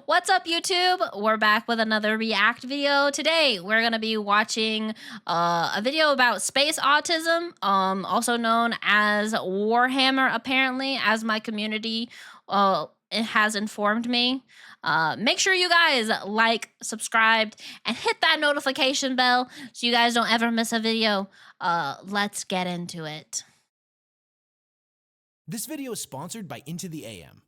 What's up, YouTube? We're back with another React video. Today, we're going to be watching a video about space autism, also known as Warhammer, apparently, as my community it has informed me. Make sure you guys like, subscribe, and hit that notification bell so you guys don't ever miss a video. Let's get into it. This video is sponsored by Into the AM.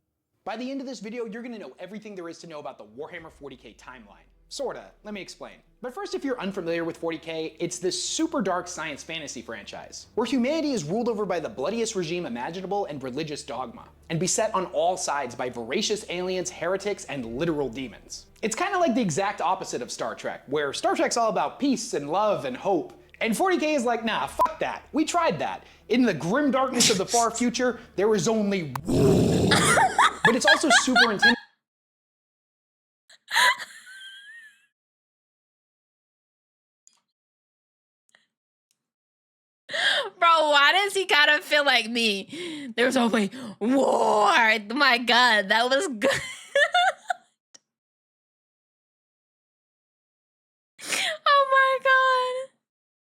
By the end of this video, you're gonna know everything there is to know about the Warhammer 40k timeline. Sorta, let me explain. But first, if you're unfamiliar with 40k, it's this super dark science fantasy franchise, where humanity is ruled over by the bloodiest regime imaginable and religious dogma, and beset on all sides by voracious aliens, heretics, and literal demons. It's kinda like the exact opposite of Star Trek, where Star Trek's all about peace and love and hope, and 40k is like, nah, fuck that. We tried that. In the grim darkness of the far future, there is only but it's also super intense. Bro, why does he kind of feel like me? There's only war. My God, that was good. Oh my God.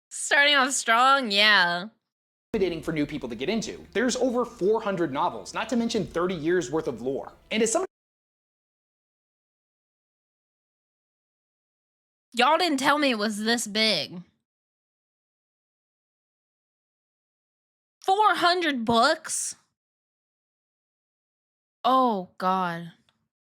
Starting off strong, yeah. Intimidating for new people to get into. There's over 400 novels, not to mention 30 years worth of lore. And as somebody Y'all didn't tell me it was this big. 400 books? Oh, God.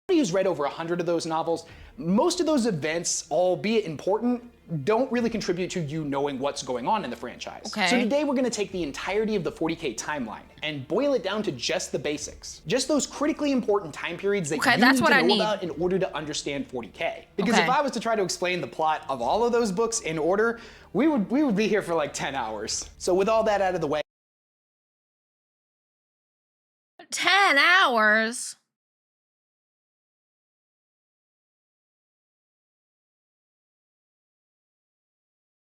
who's read over 100 of those novels, most of those events, albeit important, don't really contribute to you knowing what's going on in the franchise. Okay. So today we're going to take the entirety of the 40k timeline and boil it down to just the basics. Just those critically important time periods that you need to know about in order to understand 40k. Because if I was to try to explain the plot of all of those books in order, we would be here for like 10 hours. So with all that out of the way, 10 hours?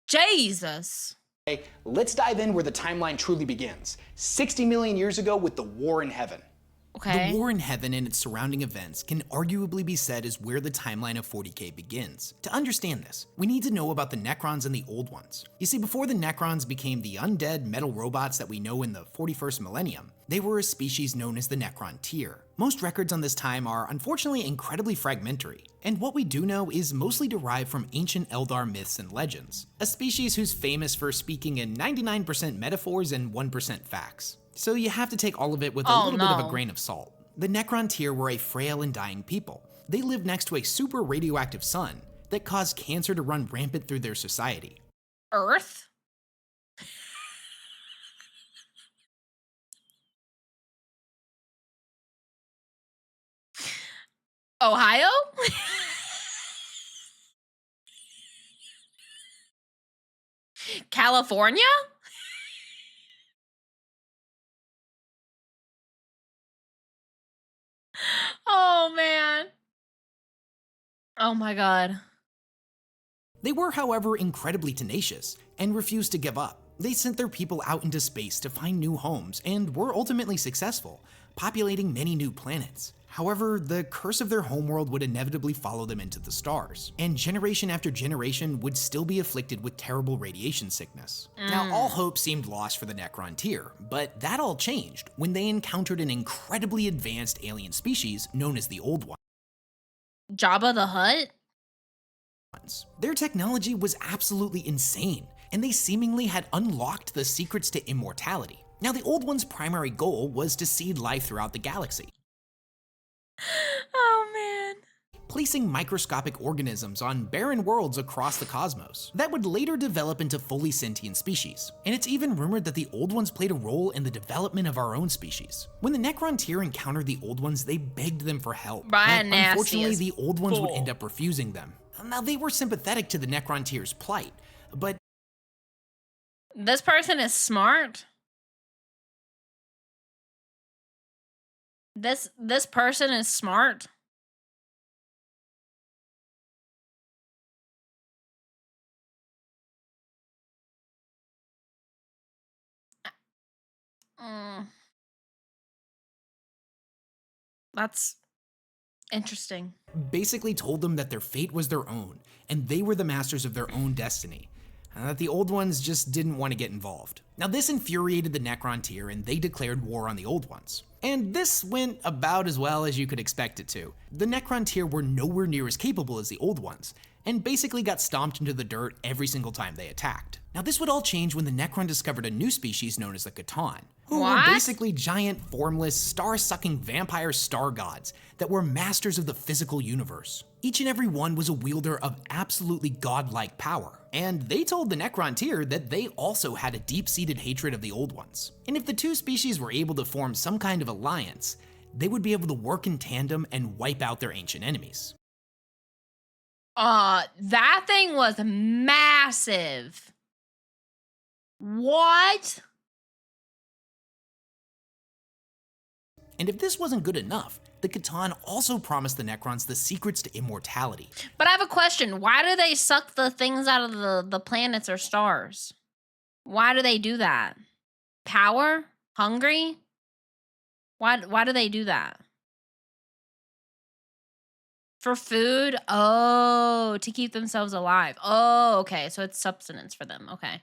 Jesus. let's dive in where the timeline truly begins. 60 million years ago with the War in Heaven. The War in Heaven and its surrounding events can arguably be said is where the timeline of 40k begins. To understand this, we need to know about the Necrons and the Old Ones. You see, before the Necrons became the undead metal robots that we know in the 41st millennium, they were a species known as the Necron tier. Most records on this time are unfortunately incredibly fragmentary, and what we do know is mostly derived from ancient Eldar myths and legends, a species who's famous for speaking in 99% metaphors and 1% facts. So you have to take all of it with a little bit of a grain of salt. The Necron tier were a frail and dying people. They lived next to a super radioactive sun that caused cancer to run rampant through their society. Earth? Ohio? California? Oh, man. Oh, my God. They were, however, incredibly tenacious and refused to give up. They sent their people out into space to find new homes and were ultimately successful, populating many new planets. However, the curse of their homeworld would inevitably follow them into the stars, and generation after generation would still be afflicted with terrible radiation sickness. Now, all hope seemed lost for the Necron tier, but that all changed when they encountered an incredibly advanced alien species known as the Old Ones. Jabba the Hutt? Their technology was absolutely insane, and they seemingly had unlocked the secrets to immortality. Now, the Old Ones' primary goal was to seed life throughout the galaxy. Oh, man. Placing microscopic organisms on barren worlds across the cosmos that would later develop into fully sentient species. And it's even rumored that the Old Ones played a role in the development of our own species. When the Necron tier encountered the Old Ones, they begged them for help. But unfortunately, the Old Ones would end up refusing them. Now, they were sympathetic to the Necron tier's plight, but this person is smart. This person is smart. That's Interesting. Basically told them that their fate was their own, and they were the masters of their own destiny, and that the Old Ones just didn't want to get involved. Now this infuriated the Necron tier, and they declared war on the Old Ones. And this went about as well as you could expect it to. The Necron tier were nowhere near as capable as the Old Ones, and basically got stomped into the dirt every single time they attacked. Now this would all change when the Necron discovered a new species known as the Catan, who What? were basically giant, formless, star-sucking vampire star gods that were masters of the physical universe. Each and every one was a wielder of absolutely godlike power, and they told the Necron tier that they also had a deep-seated hatred of the Old Ones. And if the two species were able to form some kind of alliance, they would be able to work in tandem and wipe out their ancient enemies. That thing was massive. What? And if this wasn't good enough, the Catan also promised the Necrons the secrets to immortality. But I have a question. Why do they suck the things out of the planets or stars? Why do they do that? Power? Hungry? Why do they do that? For food? Oh, to keep themselves alive. Oh, okay. So it's sustenance for them. Okay.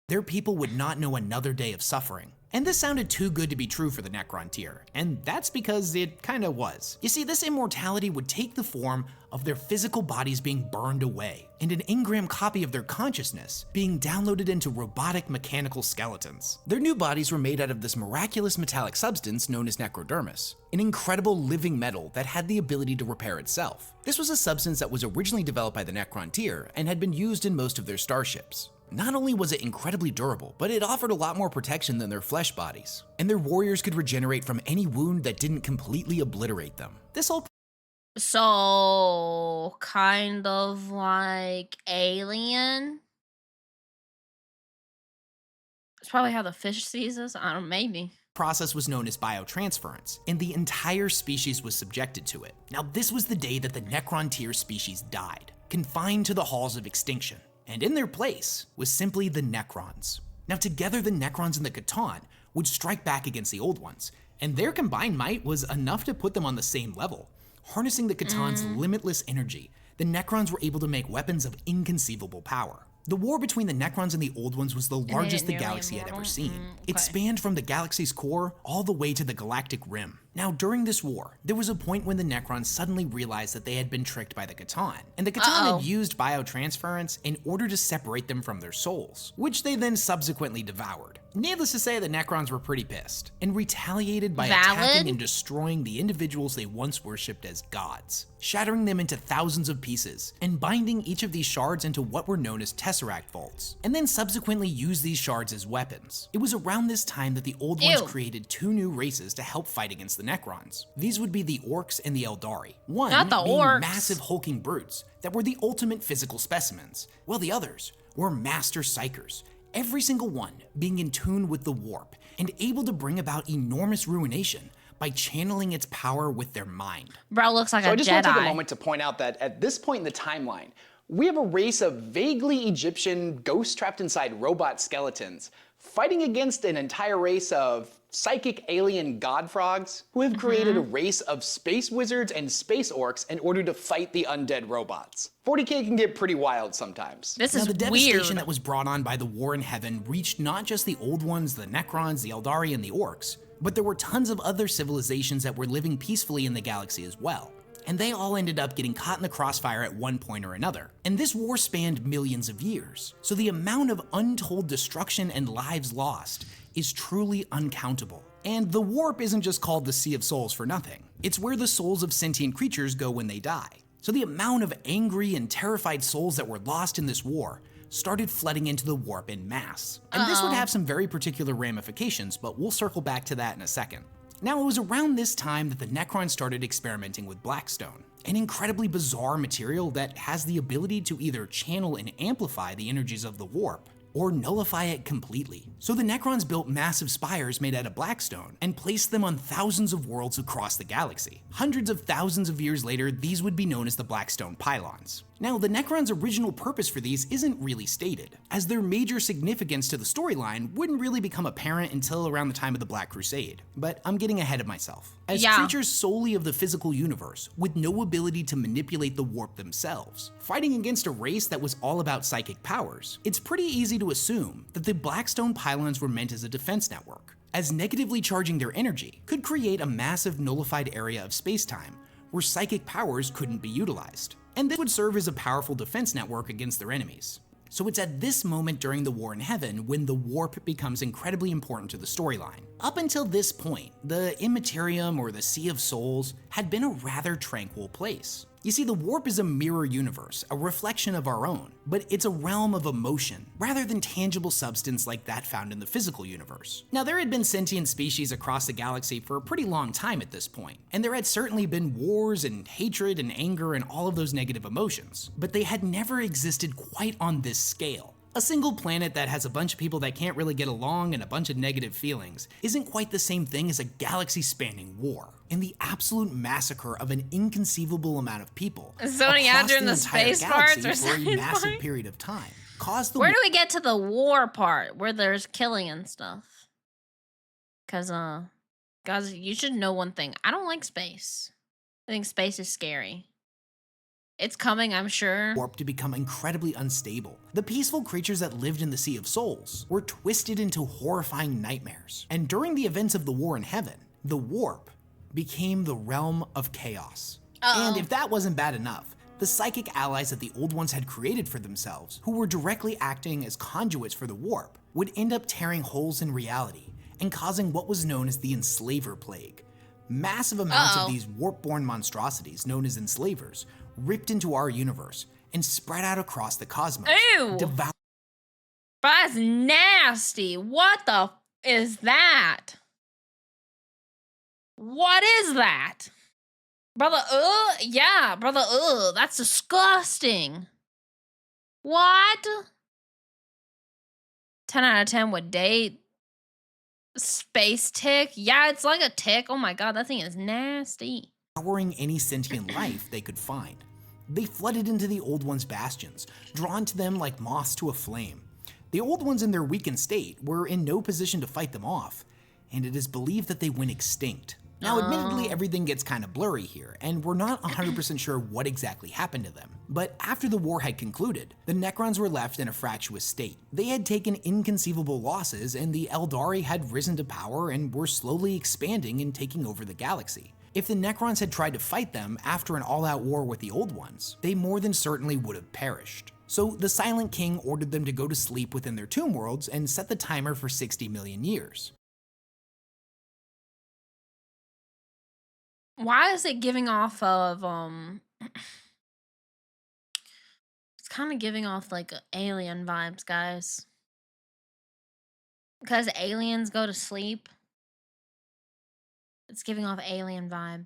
Their people would not know another day of suffering. And this sounded too good to be true for the Necron tier, and that's because it kinda was. You see, this immortality would take the form of their physical bodies being burned away, and an engram copy of their consciousness being downloaded into robotic mechanical skeletons. Their new bodies were made out of this miraculous metallic substance known as necrodermis, an incredible living metal that had the ability to repair itself. This was a substance that was originally developed by the Necron tier and had been used in most of their starships. Not only was it incredibly durable, but it offered a lot more protection than their flesh bodies, and their warriors could regenerate from any wound that didn't completely obliterate them. This whole So, kind of like Alien? It's probably how the fish sees us. I don't know, maybe. process was known as biotransference, and the entire species was subjected to it. Now, this was the day that the Necron tier species died, confined to the halls of extinction, and in their place was simply the Necrons. Now, together the Necrons and the Catan would strike back against the Old Ones, and their combined might was enough to put them on the same level. Harnessing the Catan's limitless energy, the Necrons were able to make weapons of inconceivable power. The war between the Necrons and the Old Ones was the largest the nearly galaxy had ever immortal? seen. It Okay. spanned from the galaxy's core all the way to the galactic rim. Now, during this war, there was a point when the Necrons suddenly realized that they had been tricked by the Catan, and the Catan had used biotransference in order to separate them from their souls, which they then subsequently devoured. Needless to say, the Necrons were pretty pissed, and retaliated by attacking and destroying the individuals they once worshipped as gods, shattering them into thousands of pieces, and binding each of these shards into what were known as Tesseract vaults, and then subsequently used these shards as weapons. It was around this time that the Old Ones created two new races to help fight against the Necrons. These would be the Orcs and the Eldari. One Not the being Orcs. massive hulking brutes that were the ultimate physical specimens, while the others were master psychers, every single one being in tune with the warp and able to bring about enormous ruination by channeling its power with their mind. Bro looks like So a I just Jedi. want to take a moment to point out that at this point in the timeline, we have a race of vaguely Egyptian ghosts trapped inside robot skeletons fighting against an entire race of psychic alien god frogs who have created a race of space wizards and space orcs in order to fight the undead robots. 40K can get pretty wild sometimes. This Now, is the devastation weird. that was brought on by the war in heaven reached not just the Old Ones, the Necrons, the Eldari, and the Orcs, but there were tons of other civilizations that were living peacefully in the galaxy as well. And they all ended up getting caught in the crossfire at one point or another. And this war spanned millions of years, so the amount of untold destruction and lives lost is truly uncountable. And the warp isn't just called the Sea of Souls for nothing. It's where the souls of sentient creatures go when they die. So the amount of angry and terrified souls that were lost in this war started flooding into the warp en masse. And this would have some very particular ramifications, but we'll circle back to that in a second. Now, it was around this time that the Necrons started experimenting with Blackstone, an incredibly bizarre material that has the ability to either channel and amplify the energies of the warp, or nullify it completely. So the Necrons built massive spires made out of blackstone and placed them on thousands of worlds across the galaxy. Hundreds of thousands of years later, these would be known as the Blackstone Pylons. Now, the Necrons' original purpose for these isn't really stated, as their major significance to the storyline wouldn't really become apparent until around the time of the Black Crusade. But I'm getting ahead of myself. As creatures solely of the physical universe, with no ability to manipulate the warp themselves, fighting against a race that was all about psychic powers, it's pretty easy to assume that the Blackstone Pylons were meant as a defense network, as negatively charging their energy could create a massive nullified area of spacetime where psychic powers couldn't be utilized, and this would serve as a powerful defense network against their enemies. So it's at this moment during the War in Heaven when the warp becomes incredibly important to the storyline. Up until this point, the Immaterium or the Sea of Souls had been a rather tranquil place. You see, the warp is a mirror universe, a reflection of our own, but it's a realm of emotion, rather than tangible substance like that found in the physical universe. Now, there had been sentient species across the galaxy for a pretty long time at this point, and there had certainly been wars and hatred and anger and all of those negative emotions, but they had never existed quite on this scale. A single planet that has a bunch of people that can't really get along and a bunch of negative feelings isn't quite the same thing as a galaxy-spanning war, and the absolute massacre of an inconceivable amount of people zoning out during the entire space parts or for a something. massive period of time caused the Where do we get to the war part where there's killing and stuff? Cause guys, you should know one thing. I don't like space. I think space is scary. It's coming, I'm sure. warp to become incredibly unstable. The peaceful creatures that lived in the Sea of Souls were twisted into horrifying nightmares. And during the events of the War in Heaven, the warp became the realm of chaos. And if that wasn't bad enough, the psychic allies that the Old Ones had created for themselves, who were directly acting as conduits for the warp, would end up tearing holes in reality and causing what was known as the Enslaver Plague. Massive amounts of these warp-born monstrosities, known as enslavers, ripped into our universe and spread out across the cosmos. Ew! That's nasty. What the is that? What is that? Brother, yeah, brother, that's disgusting. What? 10 out of 10 would date. Space tick? Yeah, it's like a tick. Oh my god, that thing is nasty. Devouring any sentient life they could find. They flooded into the Old Ones' bastions, drawn to them like moths to a flame. The Old Ones in their weakened state were in no position to fight them off, and it is believed that they went extinct. Now, admittedly, everything gets kind of blurry here, and we're not 100% sure what exactly happened to them. But after the war had concluded, the Necrons were left in a fractious state. They had taken inconceivable losses, and the Eldari had risen to power and were slowly expanding and taking over the galaxy. If the Necrons had tried to fight them after an all-out war with the Old Ones, they more than certainly would have perished. So the Silent King ordered them to go to sleep within their tomb worlds and set the timer for 60 million years. Why is it giving off of it's kind of giving off like alien vibes, guys. Because aliens go to sleep. It's giving off alien vibe.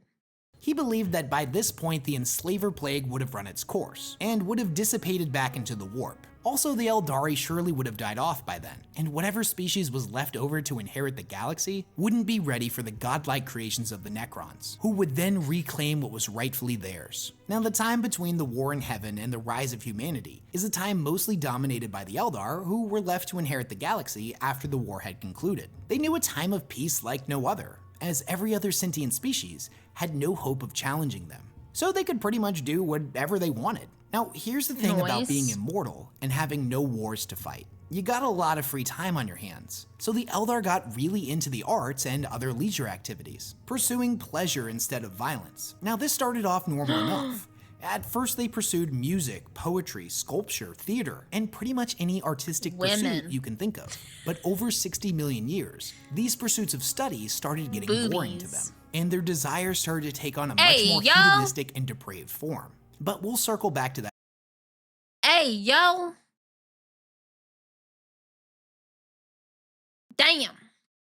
He believed that by this point the Enslaver Plague would have run its course, and would have dissipated back into the warp. Also, the Eldari surely would have died off by then, and whatever species was left over to inherit the galaxy wouldn't be ready for the godlike creations of the Necrons, who would then reclaim what was rightfully theirs. Now, the time between the War in Heaven and the rise of humanity is a time mostly dominated by the Eldar, who were left to inherit the galaxy after the war had concluded. They knew a time of peace like no other, as every other sentient species had no hope of challenging them. So they could pretty much do whatever they wanted. Now, here's the thing about being immortal and having no wars to fight. You got a lot of free time on your hands. So the Eldar got really into the arts and other leisure activities, pursuing pleasure instead of violence. Now, this started off normal enough. At first, they pursued music, poetry, sculpture, theater, and pretty much any artistic pursuit you can think of. But over 60 million years, these pursuits of study started getting boring to them, and their desires started to take on a much more hedonistic and depraved form. But we'll circle back to that. Hey, yo. Damn.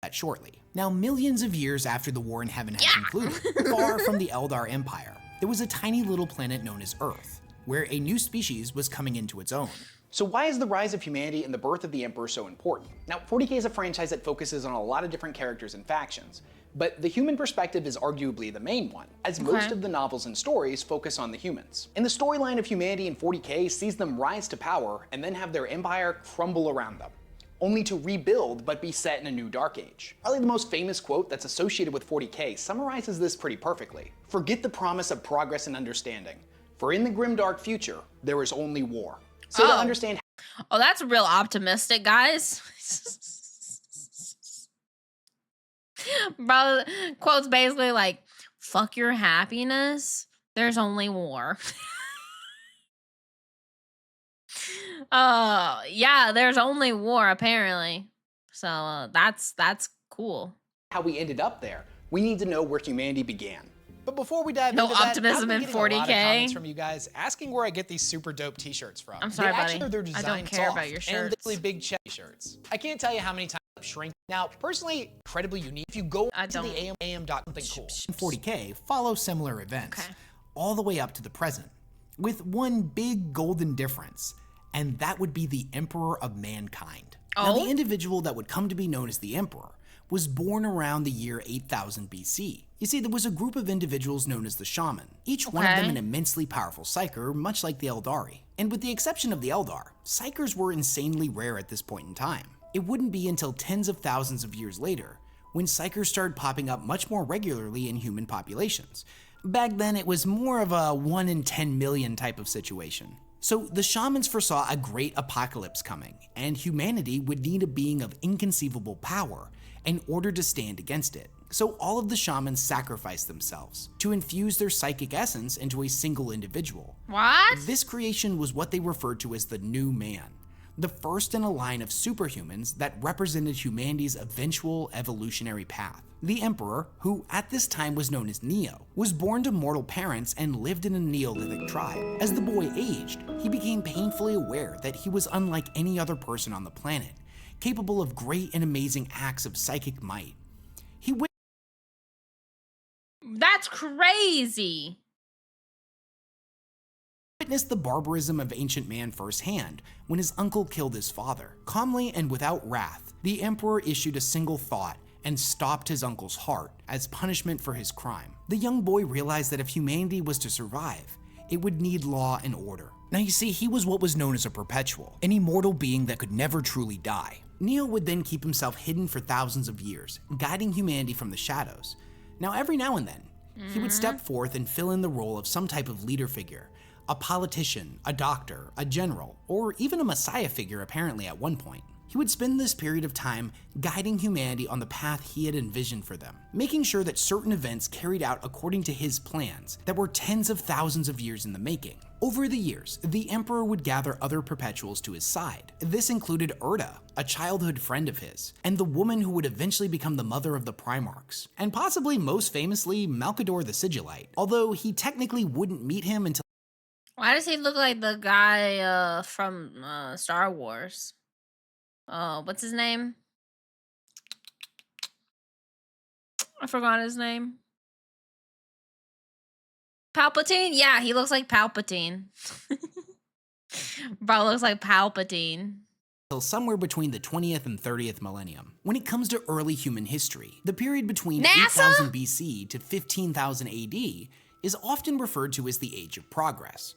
That shortly. Now, millions of years after the War in Heaven had concluded, far from the Eldar Empire, there was a tiny little planet known as Earth, where a new species was coming into its own. So why is the rise of humanity and the birth of the Emperor so important? Now, 40k is a franchise that focuses on a lot of different characters and factions, but the human perspective is arguably the main one, as most of the novels and stories focus on the humans. And the storyline of humanity in 40k sees them rise to power and then have their empire crumble around them, only to rebuild but be set in a new dark age. Probably the most famous quote that's associated with 40k summarizes this pretty perfectly. "Forget the promise of progress and understanding, for in the grimdark future, there is only war." So to understand Oh, that's real optimistic, guys. Bro, quotes basically like, fuck your happiness, there's only war. Yeah, there's only war apparently. So that's cool. how we ended up there, we need to know where humanity began. But before we dive No into that, optimism I've been in getting a lot of 40K. comments from you guys asking where I get these super dope t-shirts from. I'm sorry, they buddy. actually are their I design don't care soft about your and shirts. really big chest shirts. I can't tell you how many times I've shrink. Now, personally, incredibly unique. If you go to the AM dot something cool. 40k follow similar events, Okay. all the way up to the present, with one big golden difference, and that would be the Emperor of Mankind. Now, the individual that would come to be known as the Emperor was born around the year 8000 BC. You see, there was a group of individuals known as the Shaman, each one of them an immensely powerful psyker, much like the Eldari. And with the exception of the Eldar, psykers were insanely rare at this point in time. It wouldn't be until tens of thousands of years later when psykers started popping up much more regularly in human populations. Back then, it was more of a 1 in 10 million type of situation. So the shamans foresaw a great apocalypse coming, and humanity would need a being of inconceivable power in order to stand against it. So all of the shamans sacrificed themselves to infuse their psychic essence into a single individual. What? This creation was what they referred to as the New Man, the first in a line of superhumans that represented humanity's eventual evolutionary path. The Emperor, who at this time was known as Neo, was born to mortal parents and lived in a Neolithic tribe. As the boy aged, he became painfully aware that he was unlike any other person on the planet, capable of great and amazing acts of psychic might. He That's crazy. witnessed the barbarism of ancient man firsthand when his uncle killed his father. Calmly and without wrath, the Emperor issued a single thought and stopped his uncle's heart as punishment for his crime. The young boy realized that if humanity was to survive, it would need law and order. Now you see, he was what was known as a perpetual, an immortal being that could never truly die. Neo would then keep himself hidden for thousands of years, guiding humanity from the shadows. Now every now and then, he would step forth and fill in the role of some type of leader figure, a politician, a doctor, a general, or even a messiah figure apparently at one point. He would spend this period of time guiding humanity on the path he had envisioned for them, making sure that certain events carried out according to his plans that were tens of thousands of years in the making. Over the years, the Emperor would gather other perpetuals to his side. This included Erda, a childhood friend of his, and the woman who would eventually become the mother of the Primarchs, and possibly most famously, Malkador the Sigillite, although he technically wouldn't meet him until Why does he look like the guy from Star Wars? What's his name? I forgot his name. Palpatine? Yeah, he looks like Palpatine. Bro looks like Palpatine. somewhere between the 20th and 30th millennium. When it comes to early human history, the period between NASA? 8000 BC to 15,000 AD is often referred to as the Age of Progress.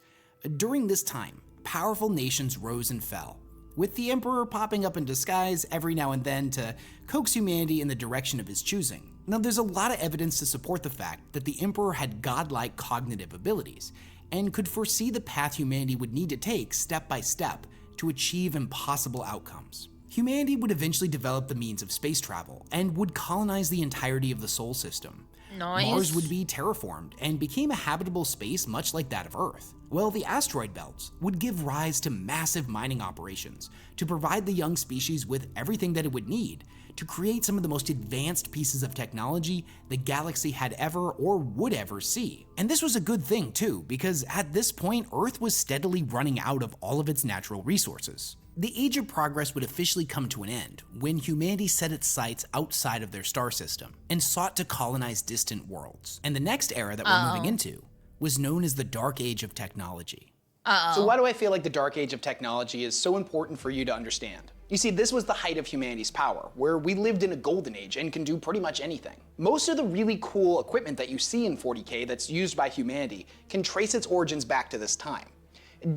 During this time, powerful nations rose and fell, with the Emperor popping up in disguise every now and then to coax humanity in the direction of his choosing. Now, there's a lot of evidence to support the fact that the Emperor had godlike cognitive abilities and could foresee the path humanity would need to take step by step to achieve impossible outcomes. Humanity would eventually develop the means of space travel and would colonize the entirety of the Sol system. Nice. Mars would be terraformed and became a habitable space much like that of Earth, while the asteroid belts would give rise to massive mining operations to provide the young species with everything that it would need to create some of the most advanced pieces of technology the galaxy had ever or would ever see. And this was a good thing too, because at this point, Earth was steadily running out of all of its natural resources. The Age of Progress would officially come to an end when humanity set its sights outside of their star system and sought to colonize distant worlds. And the next era that we're moving into was known as the Dark Age of Technology. So Uh-oh. why do I feel like the Dark Age of technology is so important for you to understand? You see, this was the height of humanity's power, where we lived in a golden age and can do pretty much anything. Most of the really cool equipment that you see in 40K that's used by humanity can trace its origins back to this time.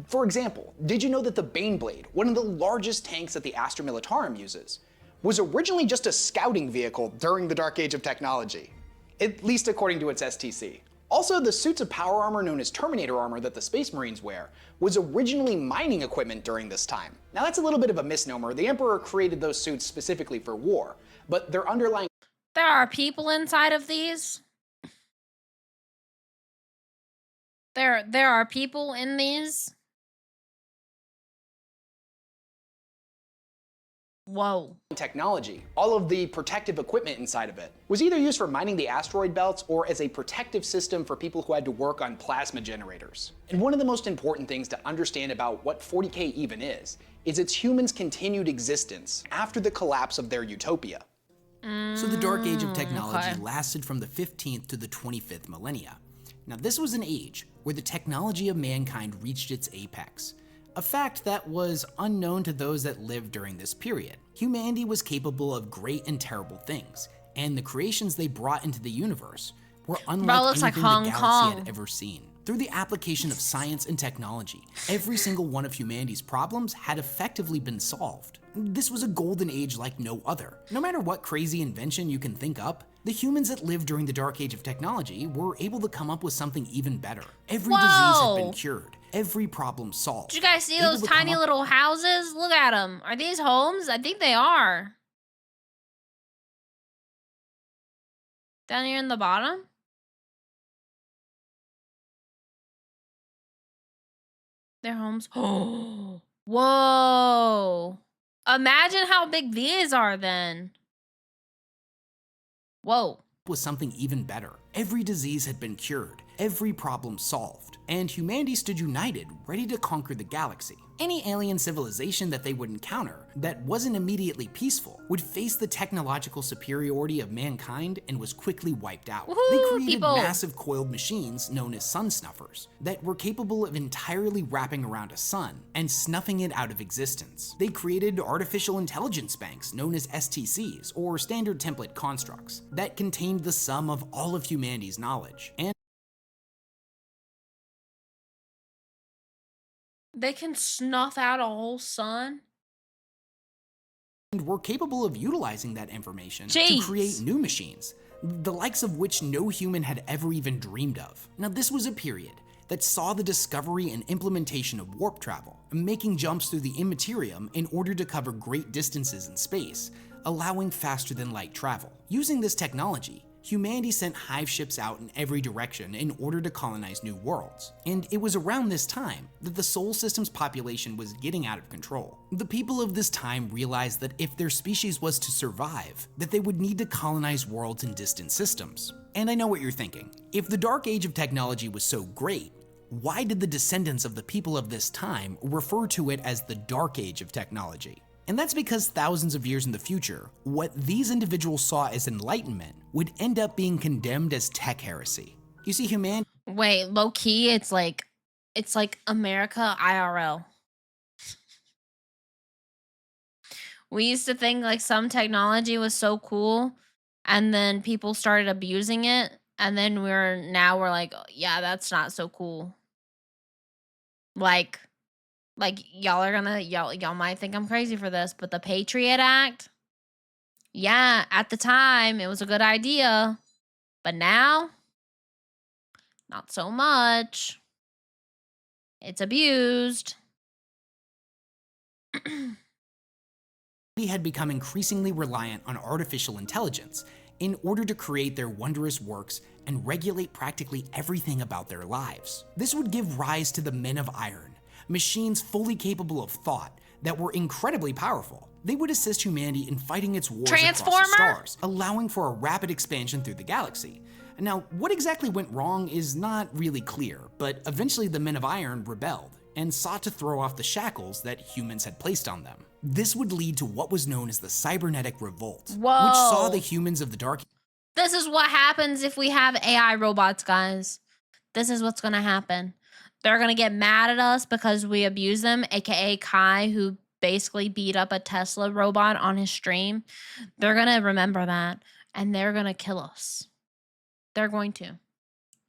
For example, did you know that the Baneblade, one of the largest tanks that the Astra Militarum uses, was originally just a scouting vehicle during the Dark Age of technology? At least according to its STC. Also, the suits of power armor known as Terminator armor that the Space Marines wear was originally mining equipment during this time. Now that's a little bit of a misnomer. The Emperor created those suits specifically for war, but their underlying There are people inside of these. There are people in these. Whoa. technology, all of the protective equipment inside of it, was either used for mining the asteroid belts or as a protective system for people who had to work on plasma generators. And one of the most important things to understand about what 40K even is its humans' continued existence after the collapse of their utopia. So the Dark Age of technology okay. lasted from the 15th to the 25th millennia. Now this was an age where the technology of mankind reached its apex. A fact that was unknown to those that lived during this period. Humanity was capable of great and terrible things, and the creations they brought into the universe were unlike looks like anything the Hong galaxy Kong. had ever seen. Through the application of science and technology, every single one of humanity's problems had effectively been solved. This was a golden age like no other. No matter what crazy invention you can think up, the humans that lived during the Dark Age of technology were able to come up with something even better. Every disease had been Whoa. cured, every problem solved. Did you guys see Able those to come tiny up- little houses? Look at them. Are these homes? I think they are. Down here in the bottom? They're homes. Oh, whoa. Imagine how big these are then. Whoa. was something even better. Every disease had been cured, every problem solved, and humanity stood united, ready to conquer the galaxy. Any alien civilization that they would encounter that wasn't immediately peaceful would face the technological superiority of mankind and was quickly wiped out. They Woohoo, created people. massive coiled machines known as sun snuffers that were capable of entirely wrapping around a sun and snuffing it out of existence. They created artificial intelligence banks known as STCs, or standard template constructs, that contained the sum of all of humanity's knowledge. And They can snuff out a whole sun? were capable of utilizing that information to Jeez. create new machines, the likes of which no human had ever even dreamed of. Now, this was a period that saw the discovery and implementation of warp travel, making jumps through the immaterium in order to cover great distances in space, allowing faster than light travel. Using this technology, humanity sent hive ships out in every direction in order to colonize new worlds. And it was around this time that the Sol System's population was getting out of control. The people of this time realized that if their species was to survive, that they would need to colonize worlds in distant systems. And I know what you're thinking. If the Dark Age of technology was so great, why did the descendants of the people of this time refer to it as the Dark Age of technology? And that's because thousands of years in the future, what these individuals saw as enlightenment would end up being condemned as tech heresy. You see, humanity Wait, low key, it's like America IRL. We used to think like some technology was so cool, and then people started abusing it, and then we're like, "Oh, yeah, that's not so cool." Like y'all might think I'm crazy for this, but the Patriot Act, yeah, at the time it was a good idea, but now not so much. It's abused. had become increasingly reliant on artificial intelligence in order to create their wondrous works and regulate practically everything about their lives. This would give rise to the Men of Iron, machines fully capable of thought that were incredibly powerful. They would assist humanity in fighting its wars across Transformer? the stars, allowing for a rapid expansion through the galaxy. Now, what exactly went wrong is not really clear, but eventually the Men of Iron rebelled and sought to throw off the shackles that humans had placed on them. This would lead to what was known as the Cybernetic Revolt, which saw Whoa. the humans of the Dark This is what happens if we have AI robots, guys. This is what's gonna happen. They're gonna get mad at us because we abuse them, aka Kai, who basically beat up a Tesla robot on his stream. They're gonna remember that and they're gonna kill us. They're going to.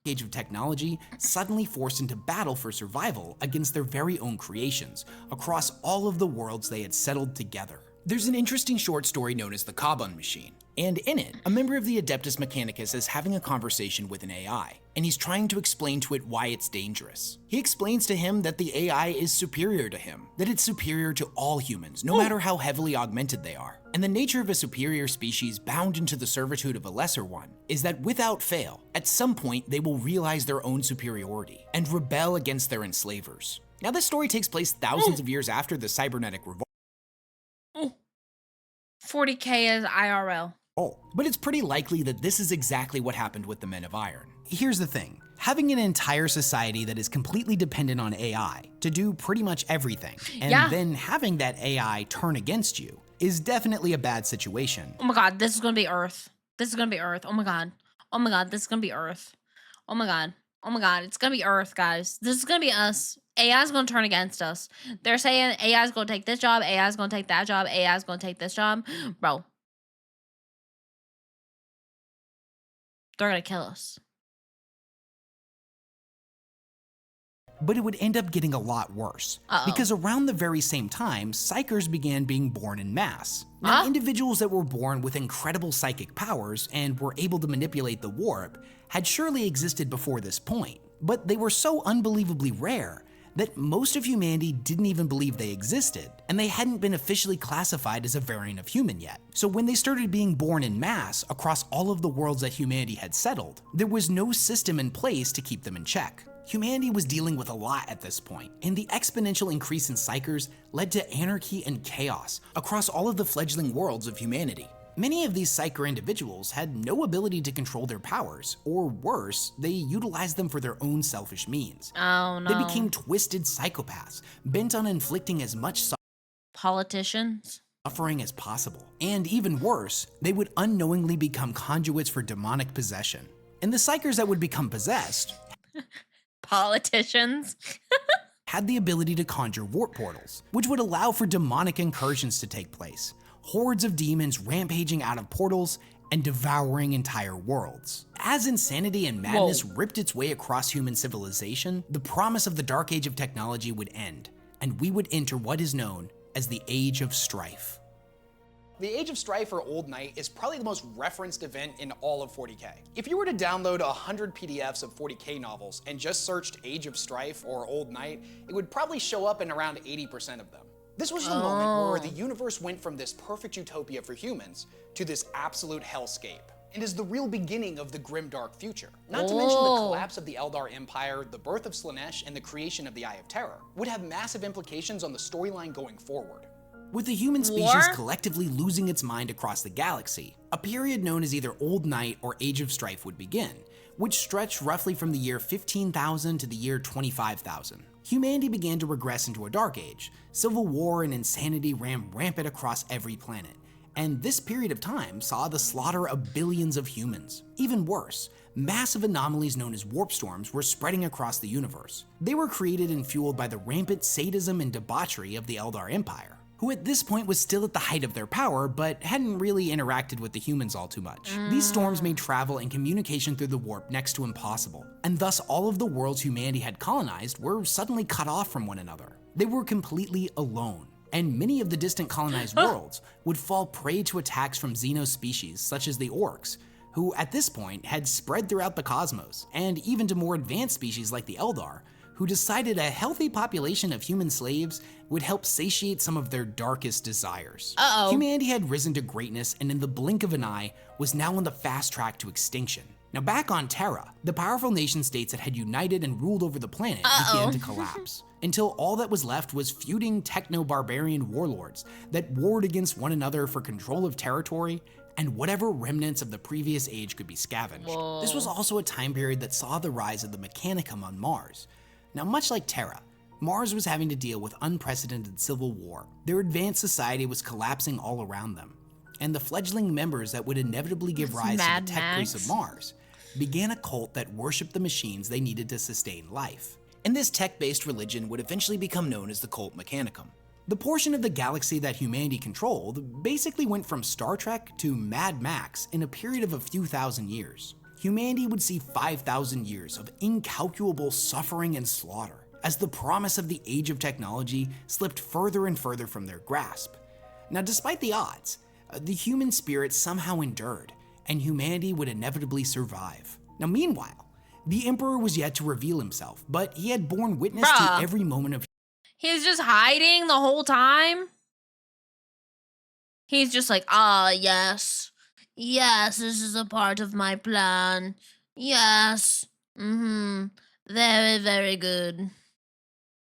Age of technology suddenly forced into battle for survival against their very own creations across all of the worlds they had settled together. There's an interesting short story known as the Kaban Machine, and in it, a member of the Adeptus Mechanicus is having a conversation with an AI, and he's trying to explain to it why it's dangerous. He explains to him that the AI is superior to him, that it's superior to all humans, no matter how heavily augmented they are. And the nature of a superior species bound into the servitude of a lesser one is that without fail, at some point they will realize their own superiority and rebel against their enslavers. Now this story takes place thousands of years after the cybernetic revolt. 40K is IRL. But it's pretty likely that this is exactly what happened with the Men of Iron. Here's the thing. Having an entire society that is completely dependent on AI to do pretty much everything, and then having that AI turn against you is definitely a bad situation. Oh my god, this is gonna be Earth. This is gonna be Earth. Oh my god. Oh my god, this is gonna be Earth. Oh my god. Oh my god, it's gonna be Earth, guys. This is gonna be us. AI is gonna turn against us. They're saying AI is gonna take this job, AI is gonna take that job, AI is gonna take this job. Bro. They're gonna kill us. But it would end up getting a lot worse. Because around the very same time, psychers began being born in mass. Now, individuals that were born with incredible psychic powers and were able to manipulate the warp had surely existed before this point, but they were so unbelievably rare that most of humanity didn't even believe they existed, and they hadn't been officially classified as a variant of human yet. So when they started being born in mass across all of the worlds that humanity had settled, there was no system in place to keep them in check. Humanity was dealing with a lot at this point, and the exponential increase in psychers led to anarchy and chaos across all of the fledgling worlds of humanity. Many of these psyker individuals had no ability to control their powers, or worse, they utilized them for their own selfish means. Oh no. They became twisted psychopaths, bent on inflicting as much politicians? Suffering as possible. And even worse, they would unknowingly become conduits for demonic possession. And the psychers that would become possessed politicians had the ability to conjure warp portals, which would allow for demonic incursions to take place. Hordes of demons rampaging out of portals and devouring entire worlds. As insanity and madness ripped its way across human civilization, the promise of the dark age of technology would end, and we would enter what is known as the Age of Strife. The Age of Strife, or Old Night, is probably the most referenced event in all of 40K. If you were to download 100 PDFs of 40K novels and just searched Age of Strife or Old Night, it would probably show up in around 80% of them. This was the moment where the universe went from this perfect utopia for humans to this absolute hellscape, and is the real beginning of the grim dark future. Not to mention the collapse of the Eldar Empire, the birth of Slaanesh, and the creation of the Eye of Terror would have massive implications on the storyline going forward. With the human species collectively losing its mind across the galaxy, a period known as either Old Night or Age of Strife would begin, which stretched roughly from the year 15,000 to the year 25,000. Humanity began to regress into a dark age. Civil war and insanity ran rampant across every planet, and this period of time saw the slaughter of billions of humans. Even worse, massive anomalies known as warp storms were spreading across the universe. They were created and fueled by the rampant sadism and debauchery of the Eldar Empire, who at this point was still at the height of their power, but hadn't really interacted with the humans all too much. These storms made travel and communication through the warp next to impossible, and thus all of the worlds humanity had colonized were suddenly cut off from one another. They were completely alone, and many of the distant colonized worlds would fall prey to attacks from xenospecies such as the orcs, who at this point had spread throughout the cosmos, and even to more advanced species like the Eldar, who decided a healthy population of human slaves would help satiate some of their darkest desires. Humanity had risen to greatness, and in the blink of an eye was now on the fast track to extinction. Now back on Terra, the powerful nation states that had united and ruled over the planet began to collapse, until all that was left was feuding techno-barbarian warlords that warred against one another for control of territory and whatever remnants of the previous age could be scavenged. This was also a time period that saw the rise of the Mechanicum on Mars. Now, much like Terra, Mars was having to deal with unprecedented civil war. Their advanced society was collapsing all around them, and the fledgling members that would inevitably give rise to the tech priests of Mars began a cult that worshipped the machines they needed to sustain life. and this tech-based religion would eventually become known as the Cult Mechanicum. The portion of the galaxy that humanity controlled basically went from Star Trek to Mad Max in a period of a few thousand years. Humanity would see 5,000 years of incalculable suffering and slaughter, as the promise of the age of technology slipped further and further from their grasp. Now, despite the odds, the human spirit somehow endured, and humanity would inevitably survive. Now, meanwhile, the Emperor was yet to reveal himself, but he had borne witness to every moment of. He's just hiding the whole time? He's just like, yes. Yes, this is a part of my plan. Yes. Very, very good.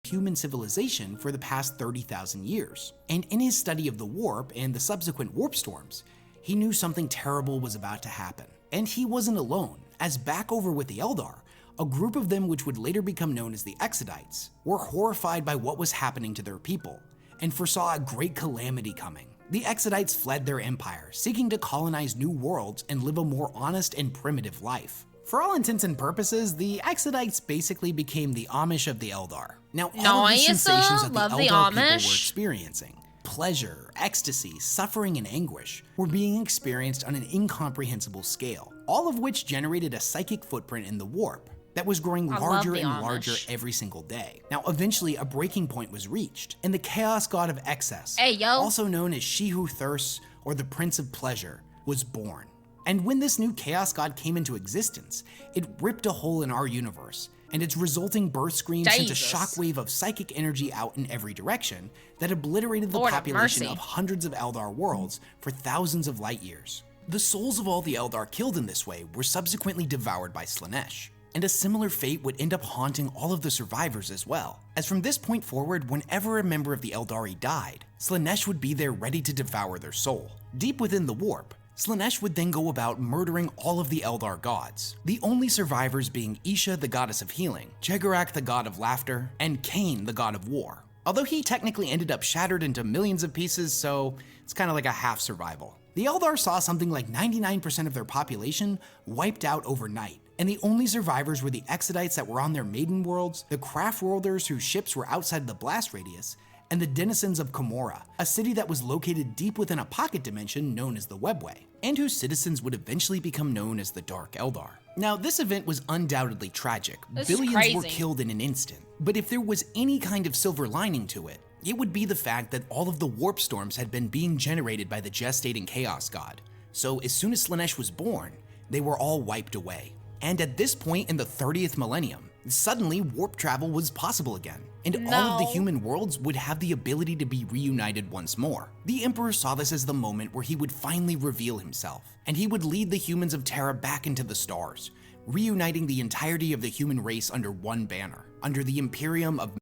Human civilization for the past 30,000 years. And in his study of the warp and the subsequent warp storms, he knew something terrible was about to happen. And he wasn't alone, as back over with the Eldar, a group of them which would later become known as the Exodites, were horrified by what was happening to their people, and foresaw a great calamity coming. The Exodites fled their empire, seeking to colonize new worlds and live a more honest and primitive life. For all intents and purposes, the Exodites basically became the Amish of the Eldar. Now, all of the sensations that the Eldar people were experiencing, pleasure, ecstasy, suffering, and anguish, were being experienced on an incomprehensible scale, all of which generated a psychic footprint in the warp that was growing larger and larger every single day. Now, eventually, a breaking point was reached, and the Chaos God of Excess, also known as She Who Thirsts or the Prince of Pleasure, was born. And when this new Chaos God came into existence, it ripped a hole in our universe, and its resulting birth screams sent a shockwave of psychic energy out in every direction that obliterated the population of hundreds of Eldar worlds for thousands of light years. The souls of all the Eldar killed in this way were subsequently devoured by Slaanesh, and a similar fate would end up haunting all of the survivors as well, as from this point forward, whenever a member of the Eldari died, Slaanesh would be there ready to devour their soul. Deep within the warp, Slaanesh would then go about murdering all of the Eldar gods, the only survivors being Isha, the goddess of healing, Jegarak, the god of laughter, and Cain, the god of war. Although he technically ended up shattered into millions of pieces, so it's kind of like a half survival. The Eldar saw something like 99% of their population wiped out overnight, and the only survivors were the Exodites that were on their maiden worlds, the craft worlders whose ships were outside the blast radius, and the denizens of Komorra, a city that was located deep within a pocket dimension known as the Webway, and whose citizens would eventually become known as the Dark Eldar. Now, this event was undoubtedly tragic. Billions were killed in an instant, but if there was any kind of silver lining to it, it would be the fact that all of the warp storms had been being generated by the gestating Chaos God. So as soon as Slaanesh was born, they were all wiped away. And at this point in the 30th millennium, suddenly warp travel was possible again, and all of the human worlds would have the ability to be reunited once more. The Emperor saw this as the moment where he would finally reveal himself, and he would lead the humans of Terra back into the stars, reuniting the entirety of the human race under one banner, under the Imperium of.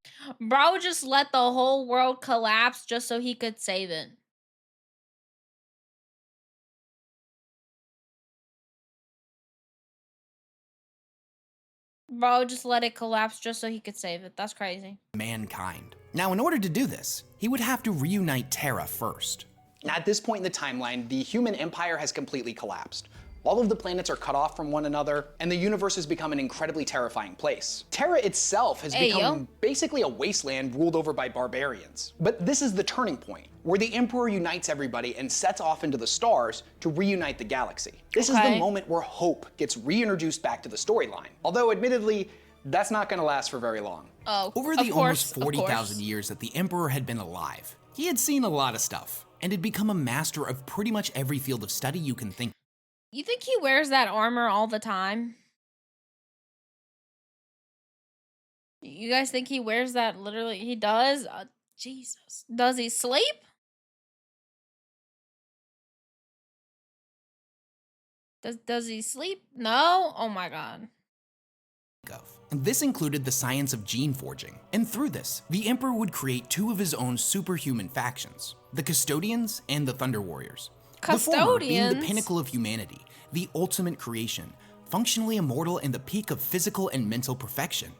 Bro just let the whole world collapse just so he could save it. Bro just let it collapse just so he could save it. That's crazy. Mankind. Now, in order to do this, he would have to reunite Terra first. At this point in the timeline, the human empire has completely collapsed. All of the planets are cut off from one another, and the universe has become an incredibly terrifying place. Terra itself has become basically a wasteland ruled over by barbarians. But this is the turning point, where the Emperor unites everybody and sets off into the stars to reunite the galaxy. This is the moment where hope gets reintroduced back to the storyline. Although, admittedly, that's not going to last for very long. Over the almost 40,000 years that the Emperor had been alive, he had seen a lot of stuff, and had become a master of pretty much every field of study you can think. You think he wears that armor all the time? You guys think he wears that literally? He does? Jesus. Does he sleep? Does he sleep? No? Oh my god. This included the science of gene forging, and through this, the Emperor would create two of his own superhuman factions, the Custodians and the Thunder Warriors. The former being the pinnacle of humanity, the ultimate creation, functionally immortal in the peak of physical and mental perfection.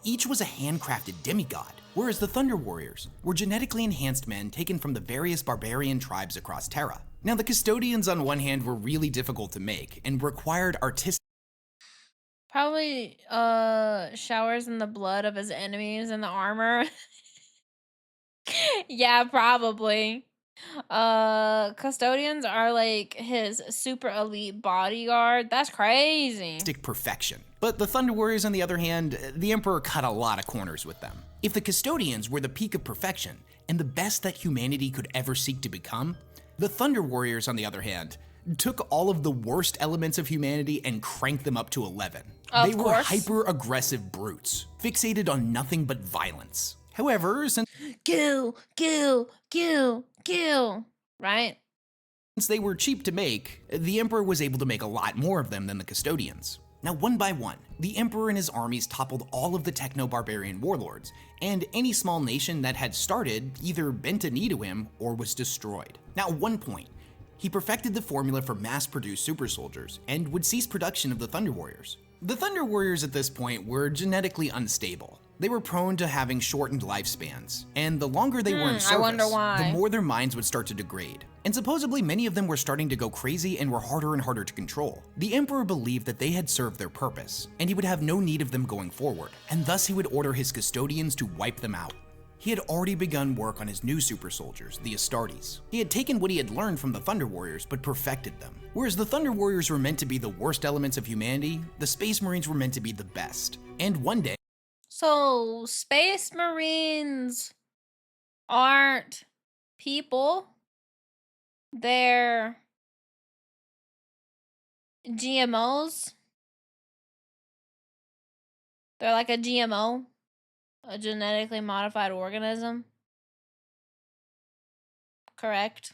Each was a handcrafted demigod, whereas the Thunder Warriors were genetically enhanced men taken from the various barbarian tribes across Terra. Now, the Custodians on one hand were really difficult to make and required artistic Probably showers in the blood of his enemies in the armor. Yeah, probably. Custodians are like his super elite bodyguard. That's crazy. Perfection. But the Thunder Warriors, on the other hand, the Emperor cut a lot of corners with them. If the Custodians were the peak of perfection and the best that humanity could ever seek to become, the Thunder Warriors, on the other hand, took all of the worst elements of humanity and cranked them up to 11. They were hyper-aggressive brutes, fixated on nothing but violence. However, since Kill, kill, kill, kill. Right? they were cheap to make, the Emperor was able to make a lot more of them than the Custodians. Now, one by one, the Emperor and his armies toppled all of the techno-barbarian warlords, and any small nation that had started either bent a knee to him or was destroyed. Now, at one point, he perfected the formula for mass-produced super soldiers and would cease production of the Thunder Warriors. The Thunder Warriors at this point were genetically unstable. They were prone to having shortened lifespans, and the longer they were in service, the more their minds would start to degrade. And supposedly many of them were starting to go crazy and were harder and harder to control. The Emperor believed that they had served their purpose, and he would have no need of them going forward, and thus he would order his custodians to wipe them out. He had already begun work on his new super soldiers, the Astartes. He had taken what he had learned from the Thunder Warriors, but perfected them. Whereas the Thunder Warriors were meant to be the worst elements of humanity, the Space Marines were meant to be the best. And one day, so Space Marines aren't people. They're GMOs. They're like a GMO, a genetically modified organism. Correct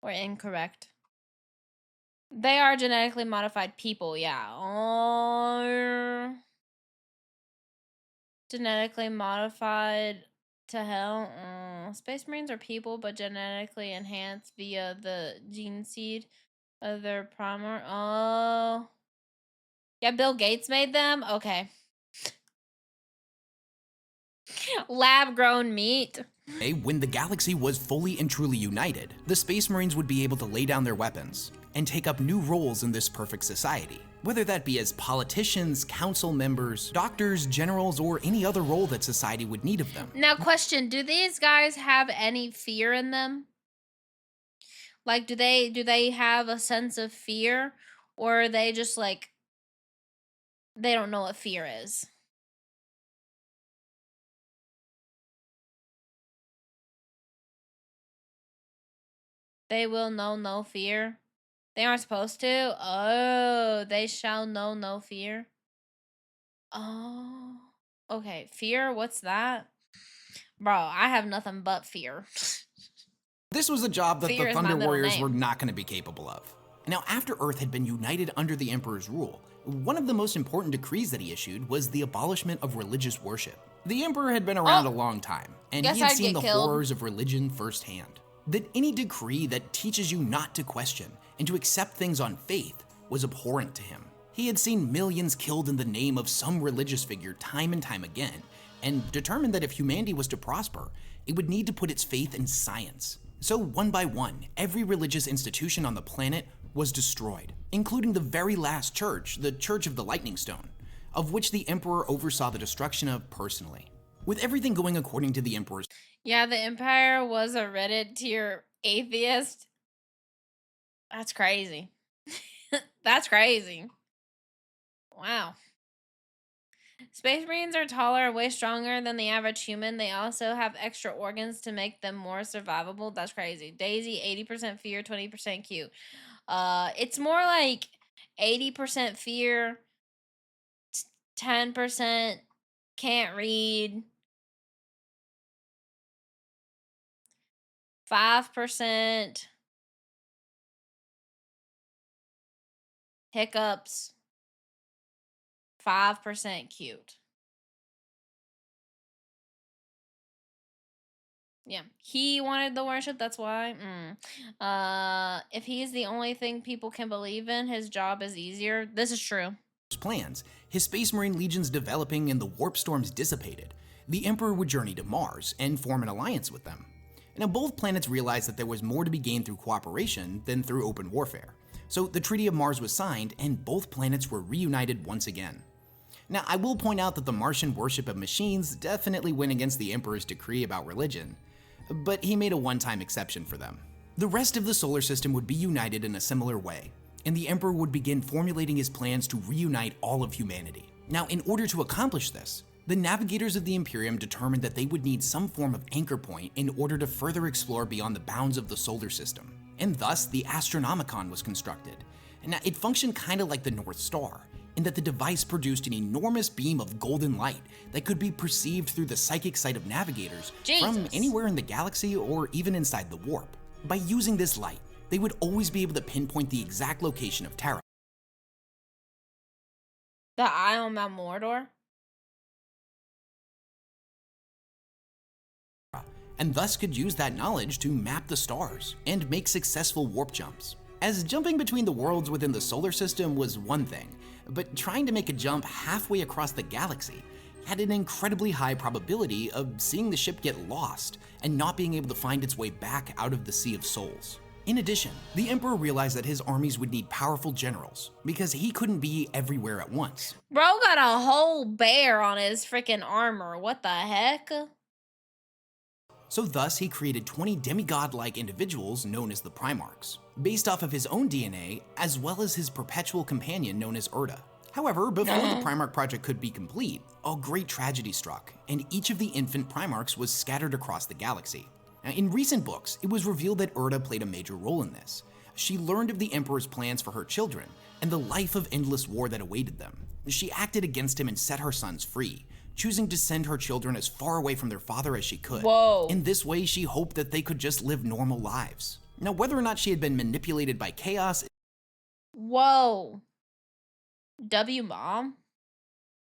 or incorrect? They are genetically modified people, yeah. Or genetically modified to hell. Space Marines are people, but genetically enhanced via the gene seed of their primer. Oh. Yeah, Bill Gates made them? Okay. Lab-grown meat. when the galaxy was fully and truly united, the Space Marines would be able to lay down their weapons and take up new roles in this perfect society, whether that be as politicians, council members, doctors, generals, or any other role that society would need of them. Now, question, do these guys have any fear in them? Like, do they have a sense of fear, or are they just like, they don't know what fear is? They will know no fear. They aren't supposed to. Oh, they shall know no fear. Oh, okay. Fear, what's that? Bro, I have nothing but fear. This was a job that Fear the is my Thunder middle Warriors name. were not going to be capable of. Now, after Earth had been united under the Emperor's rule, one of the most important decrees that he issued was the abolishment of religious worship. The Emperor had been around a long time, and Guess he had I'd seen get the killed. horrors of religion firsthand. That any decree that teaches you not to question and to accept things on faith was abhorrent to him. He had seen millions killed in the name of some religious figure time and time again, and determined that if humanity was to prosper, it would need to put its faith in science. So one by one, every religious institution on the planet was destroyed, including the very last church, the Church of the Lightning Stone, of which the Emperor oversaw the destruction of personally. With everything going according to the Emperor's Yeah, the Empire was a Reddit tier atheist. That's crazy. That's crazy. Wow. Space Marines are taller and way stronger than the average human. They also have extra organs to make them more survivable. That's crazy. Daisy, 80% fear, 20% cute. It's more like 80% fear, 10% can't read, 5% hiccups, 5% cute. Yeah, he wanted the worship, that's why. If he's the only thing people can believe in, his job is easier. This is true. plans, his Space Marine legions developing and the warp storms dissipated, the Emperor would journey to Mars and form an alliance with them. Now, both planets realized that there was more to be gained through cooperation than through open warfare. So the Treaty of Mars was signed, and both planets were reunited once again. Now, I will point out that the Martian worship of machines definitely went against the Emperor's decree about religion, but he made a one-time exception for them. The rest of the solar system would be united in a similar way, and the Emperor would begin formulating his plans to reunite all of humanity. Now, in order to accomplish this, the navigators of the Imperium determined that they would need some form of anchor point in order to further explore beyond the bounds of the solar system, and thus the Astronomicon was constructed. Now, it functioned kind of like the North Star, in that the device produced an enormous beam of golden light that could be perceived through the psychic sight of navigators from anywhere in the galaxy or even inside the warp. By using this light, they would always be able to pinpoint the exact location of Terra. The Eye on Mount Mordor? And thus could use that knowledge to map the stars and make successful warp jumps. As jumping between the worlds within the solar system was one thing, but trying to make a jump halfway across the galaxy had an incredibly high probability of seeing the ship get lost and not being able to find its way back out of the Sea of Souls. In addition, the Emperor realized that his armies would need powerful generals because he couldn't be everywhere at once. Bro got a whole bear on his freaking armor. What the heck? So thus he created 20 demigod-like individuals known as the Primarchs, based off of his own DNA as well as his perpetual companion known as Erda. However, before the Primarch project could be complete, a great tragedy struck, and each of the infant Primarchs was scattered across the galaxy. Now, in recent books, it was revealed that Erda played a major role in this. She learned of the Emperor's plans for her children and the life of endless war that awaited them. She acted against him and set her sons free, choosing to send her children as far away from their father as she could. Whoa. In this way, she hoped that they could just live normal lives. Now, whether or not she had been manipulated by chaos Whoa. W mom?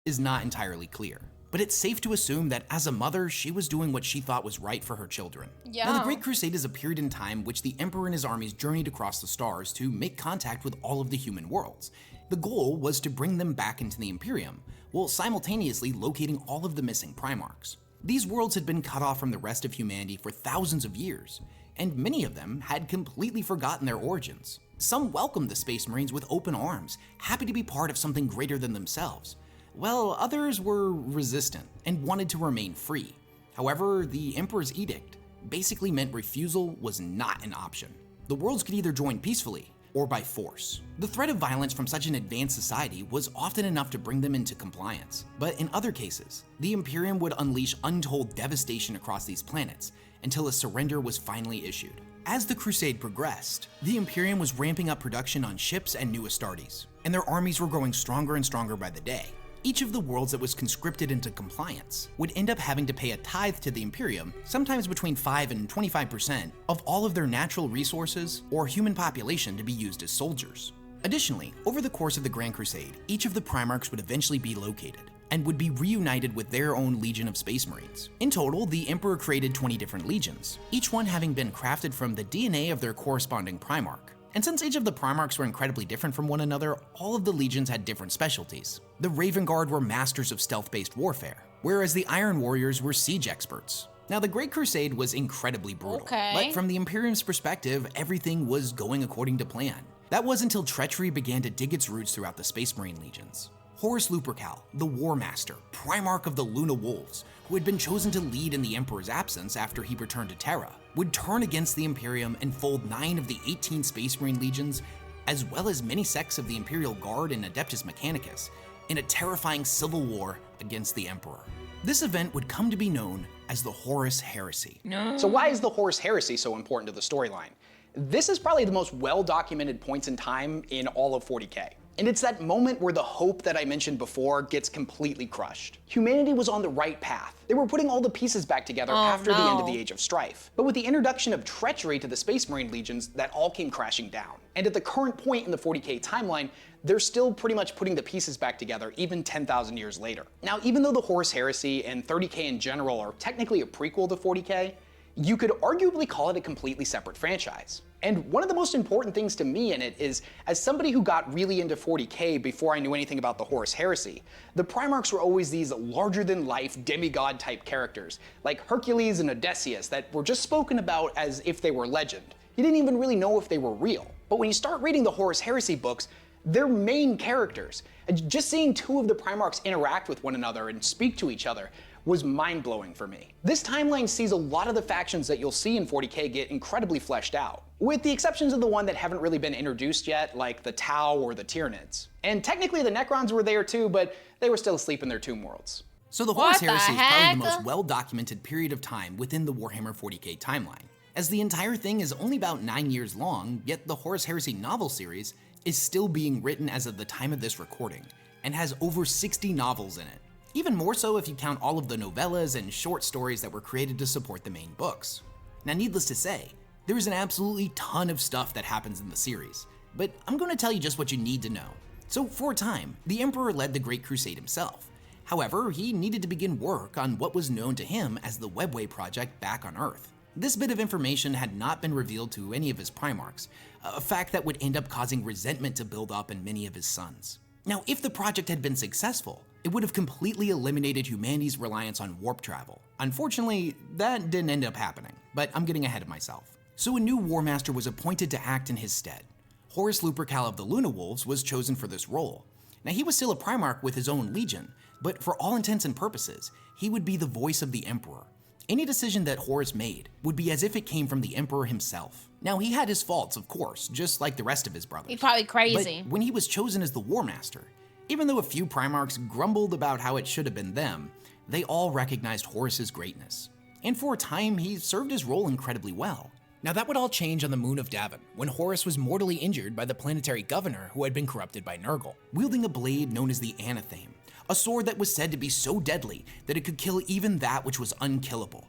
is not entirely clear, but it's safe to assume that as a mother, she was doing what she thought was right for her children. Yeah. Now, the Great Crusade is a period in time which the Emperor and his armies journeyed across the stars to make contact with all of the human worlds. The goal was to bring them back into the Imperium, while simultaneously locating all of the missing Primarchs. These worlds had been cut off from the rest of humanity for thousands of years, and many of them had completely forgotten their origins. Some welcomed the Space Marines with open arms, happy to be part of something greater than themselves, while others were resistant and wanted to remain free. However, the Emperor's edict basically meant refusal was not an option. The worlds could either join peacefully or by force. The threat of violence from such an advanced society was often enough to bring them into compliance, but in other cases, the Imperium would unleash untold devastation across these planets until a surrender was finally issued. As the Crusade progressed, the Imperium was ramping up production on ships and new Astartes, and their armies were growing stronger and stronger by the day. Each of the worlds that was conscripted into compliance would end up having to pay a tithe to the Imperium, sometimes between 5 and 25% of all of their natural resources or human population to be used as soldiers. Additionally, over the course of the Grand Crusade, each of the Primarchs would eventually be located and would be reunited with their own legion of Space Marines. In total, the Emperor created 20 different legions, each one having been crafted from the DNA of their corresponding Primarch. And since each of the Primarchs were incredibly different from one another, all of the legions had different specialties. The Raven Guard were masters of stealth-based warfare, whereas the Iron Warriors were siege experts. Now, the Great Crusade was incredibly brutal, but from the Imperium's perspective, everything was going according to plan. That was until treachery began to dig its roots throughout the Space Marine legions. Horus Lupercal, the War Master, Primarch of the Luna Wolves, who had been chosen to lead in the Emperor's absence after he returned to Terra, would turn against the Imperium and fold 9 of the 18 Space Marine legions, as well as many sects of the Imperial Guard and Adeptus Mechanicus, in a terrifying civil war against the Emperor. This event would come to be known as the Horus Heresy. So why is the Horus Heresy so important to the storyline? This is probably the most well-documented points in time in all of 40K. And it's that moment where the hope that I mentioned before gets completely crushed. Humanity was on the right path. They were putting all the pieces back together after the end of the Age of Strife. But with the introduction of treachery to the Space Marine legions, that all came crashing down. And at the current point in the 40K timeline, they're still pretty much putting the pieces back together, even 10,000 years later. Now, even though the Horus Heresy and 30K in general are technically a prequel to 40K, you could arguably call it a completely separate franchise. And one of the most important things to me in it is, as somebody who got really into 40K before I knew anything about the Horus Heresy, the Primarchs were always these larger-than-life demigod-type characters, like Hercules and Odysseus, that were just spoken about as if they were legend. You didn't even really know if they were real. But when you start reading the Horus Heresy books, They're main characters. And just seeing two of the Primarchs interact with one another and speak to each other was mind-blowing for me. This timeline sees a lot of the factions that you'll see in 40k get incredibly fleshed out, with the exceptions of the one that haven't really been introduced yet, like the Tau or the Tyranids. And technically the Necrons were there too, but they were still asleep in their tomb worlds. So the Horus What the Heresy is probably heck? the most well-documented period of time within the Warhammer 40k timeline, as the entire thing is only about 9 years long, yet the Horus Heresy novel series is still being written as of the time of this recording, and has over 60 novels in it. Even more so if you count all of the novellas and short stories that were created to support the main books. Now needless to say, there is an absolutely ton of stuff that happens in the series, but I'm going to tell you just what you need to know. So for a time, the Emperor led the Great Crusade himself. However, he needed to begin work on what was known to him as the Webway Project back on Earth. This bit of information had not been revealed to any of his Primarchs, a fact that would end up causing resentment to build up in many of his sons. Now, if the project had been successful, it would have completely eliminated humanity's reliance on warp travel. Unfortunately, that didn't end up happening, but I'm getting ahead of myself. So a new War Master was appointed to act in his stead. Horus Lupercal of the Luna Wolves was chosen for this role. Now, he was still a Primarch with his own legion, but for all intents and purposes, he would be the voice of the Emperor. Any decision that Horus made would be as if it came from the Emperor himself. Now, he had his faults, of course, just like the rest of his brothers. He's probably crazy. But when he was chosen as the War Master, even though a few Primarchs grumbled about how it should have been them, they all recognized Horus's greatness. And for a time, he served his role incredibly well. Now that would all change on the moon of Davin, when Horus was mortally injured by the planetary governor who had been corrupted by Nurgle, wielding a blade known as the Anathame, a sword that was said to be so deadly that it could kill even that which was unkillable.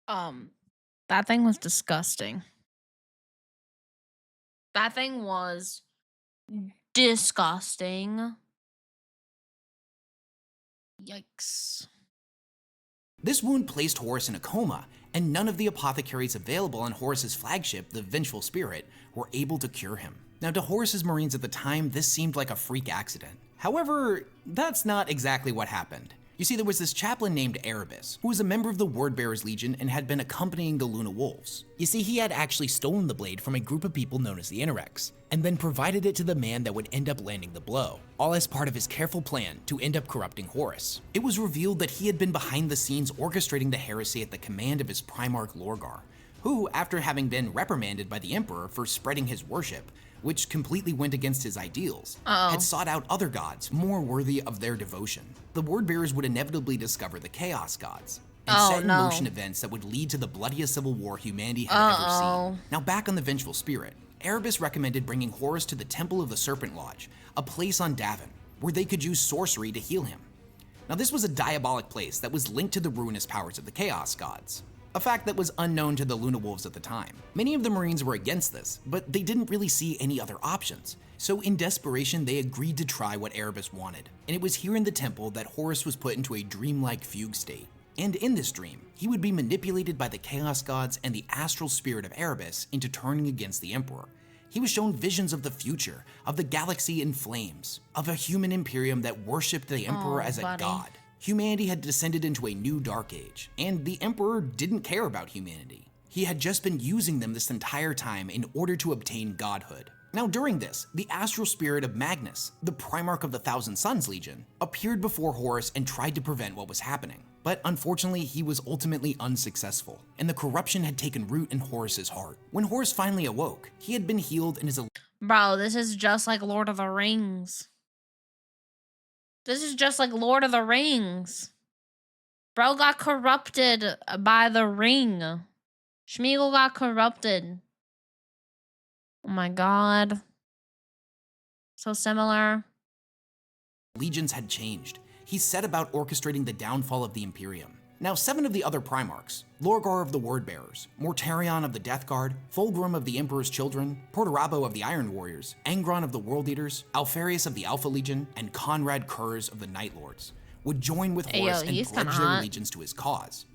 That thing was disgusting. That thing was disgusting. Yikes. This wound placed Horus in a coma, and none of the apothecaries available on Horus's flagship, the Vengeful Spirit, were able to cure him. Now, to Horus's Marines at the time, this seemed like a freak accident. However, that's not exactly what happened. You see, there was this chaplain named Erebus, who was a member of the Wordbearers Legion and had been accompanying the Luna Wolves. You see, he had actually stolen the blade from a group of people known as the Interrex, and then provided it to the man that would end up landing the blow, all as part of his careful plan to end up corrupting Horus. It was revealed that he had been behind the scenes orchestrating the heresy at the command of his Primarch Lorgar, who, after having been reprimanded by the Emperor for spreading his worship, which completely went against his ideals, had sought out other gods more worthy of their devotion. The Wordbearers would inevitably discover the Chaos Gods, and set in motion events that would lead to the bloodiest civil war humanity had ever seen. Now back on the Vengeful Spirit, Erebus recommended bringing Horus to the Temple of the Serpent Lodge, a place on Davin, where they could use sorcery to heal him. Now this was a diabolic place that was linked to the ruinous powers of the Chaos Gods, a fact that was unknown to the Luna Wolves at the time. Many of the Marines were against this, but they didn't really see any other options. So in desperation, they agreed to try what Erebus wanted. And it was here in the temple that Horus was put into a dreamlike fugue state. And in this dream, he would be manipulated by the Chaos Gods and the astral spirit of Erebus into turning against the Emperor. He was shown visions of the future, of the galaxy in flames, of a human imperium that worshipped the Emperor as a god. Humanity had descended into a new dark age, and the Emperor didn't care about humanity. He had just been using them this entire time in order to obtain godhood. Now during this, the astral spirit of Magnus, the Primarch of the Thousand Suns Legion, appeared before Horus and tried to prevent what was happening. But unfortunately, he was ultimately unsuccessful, and the corruption had taken root in Horus's heart. When Horus finally awoke, he had been healed and his... Bro, this is just like Lord of the Rings. This is just like Lord of the Rings. Bro got corrupted by the ring. Schmeagol got corrupted. Oh my god. So similar. Legions had changed. He set about orchestrating the downfall of the Imperium. Now 7 of the other Primarchs, Lorgar of the Wordbearers, Mortarion of the Death Guard, Fulgrim of the Emperor's Children, Portorabo of the Iron Warriors, Angron of the World Eaters, Alfarius of the Alpha Legion, and Conrad Kurz of the Night Lords, would join with Horus and pledge their allegiance to his cause.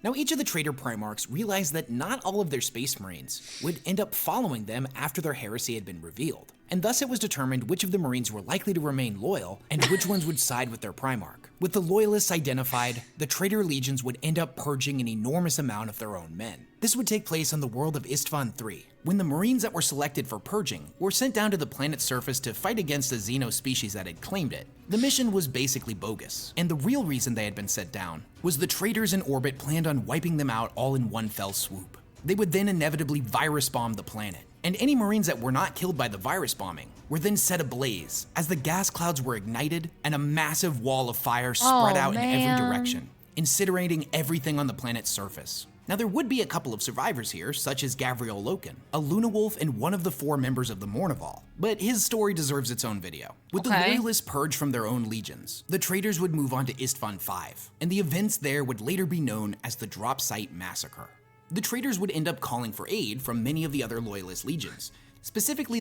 Now each of the traitor Primarchs realized that not all of their Space Marines would end up following them after their heresy had been revealed, and thus it was determined which of the Marines were likely to remain loyal and which ones would side with their Primarch. With the Loyalists identified, the traitor legions would end up purging an enormous amount of their own men. This would take place on the world of Istvan III, when the Marines that were selected for purging were sent down to the planet's surface to fight against a Xeno species that had claimed it. The mission was basically bogus, and the real reason they had been sent down was the traitors in orbit planned on wiping them out all in one fell swoop. They would then inevitably virus bomb the planet, and any Marines that were not killed by the virus bombing were then set ablaze as the gas clouds were ignited and a massive wall of fire spread out in every direction, incinerating everything on the planet's surface. Now there would be a couple of survivors here, such as Gavriel Loken, a Luna Wolf and one of the 4 members of the Mournival, but his story deserves its own video. With the Loyalists purged from their own legions, the traitors would move on to Istvan V, and the events there would later be known as the Drop Site Massacre. The traitors would end up calling for aid from many of the other Loyalist legions, specifically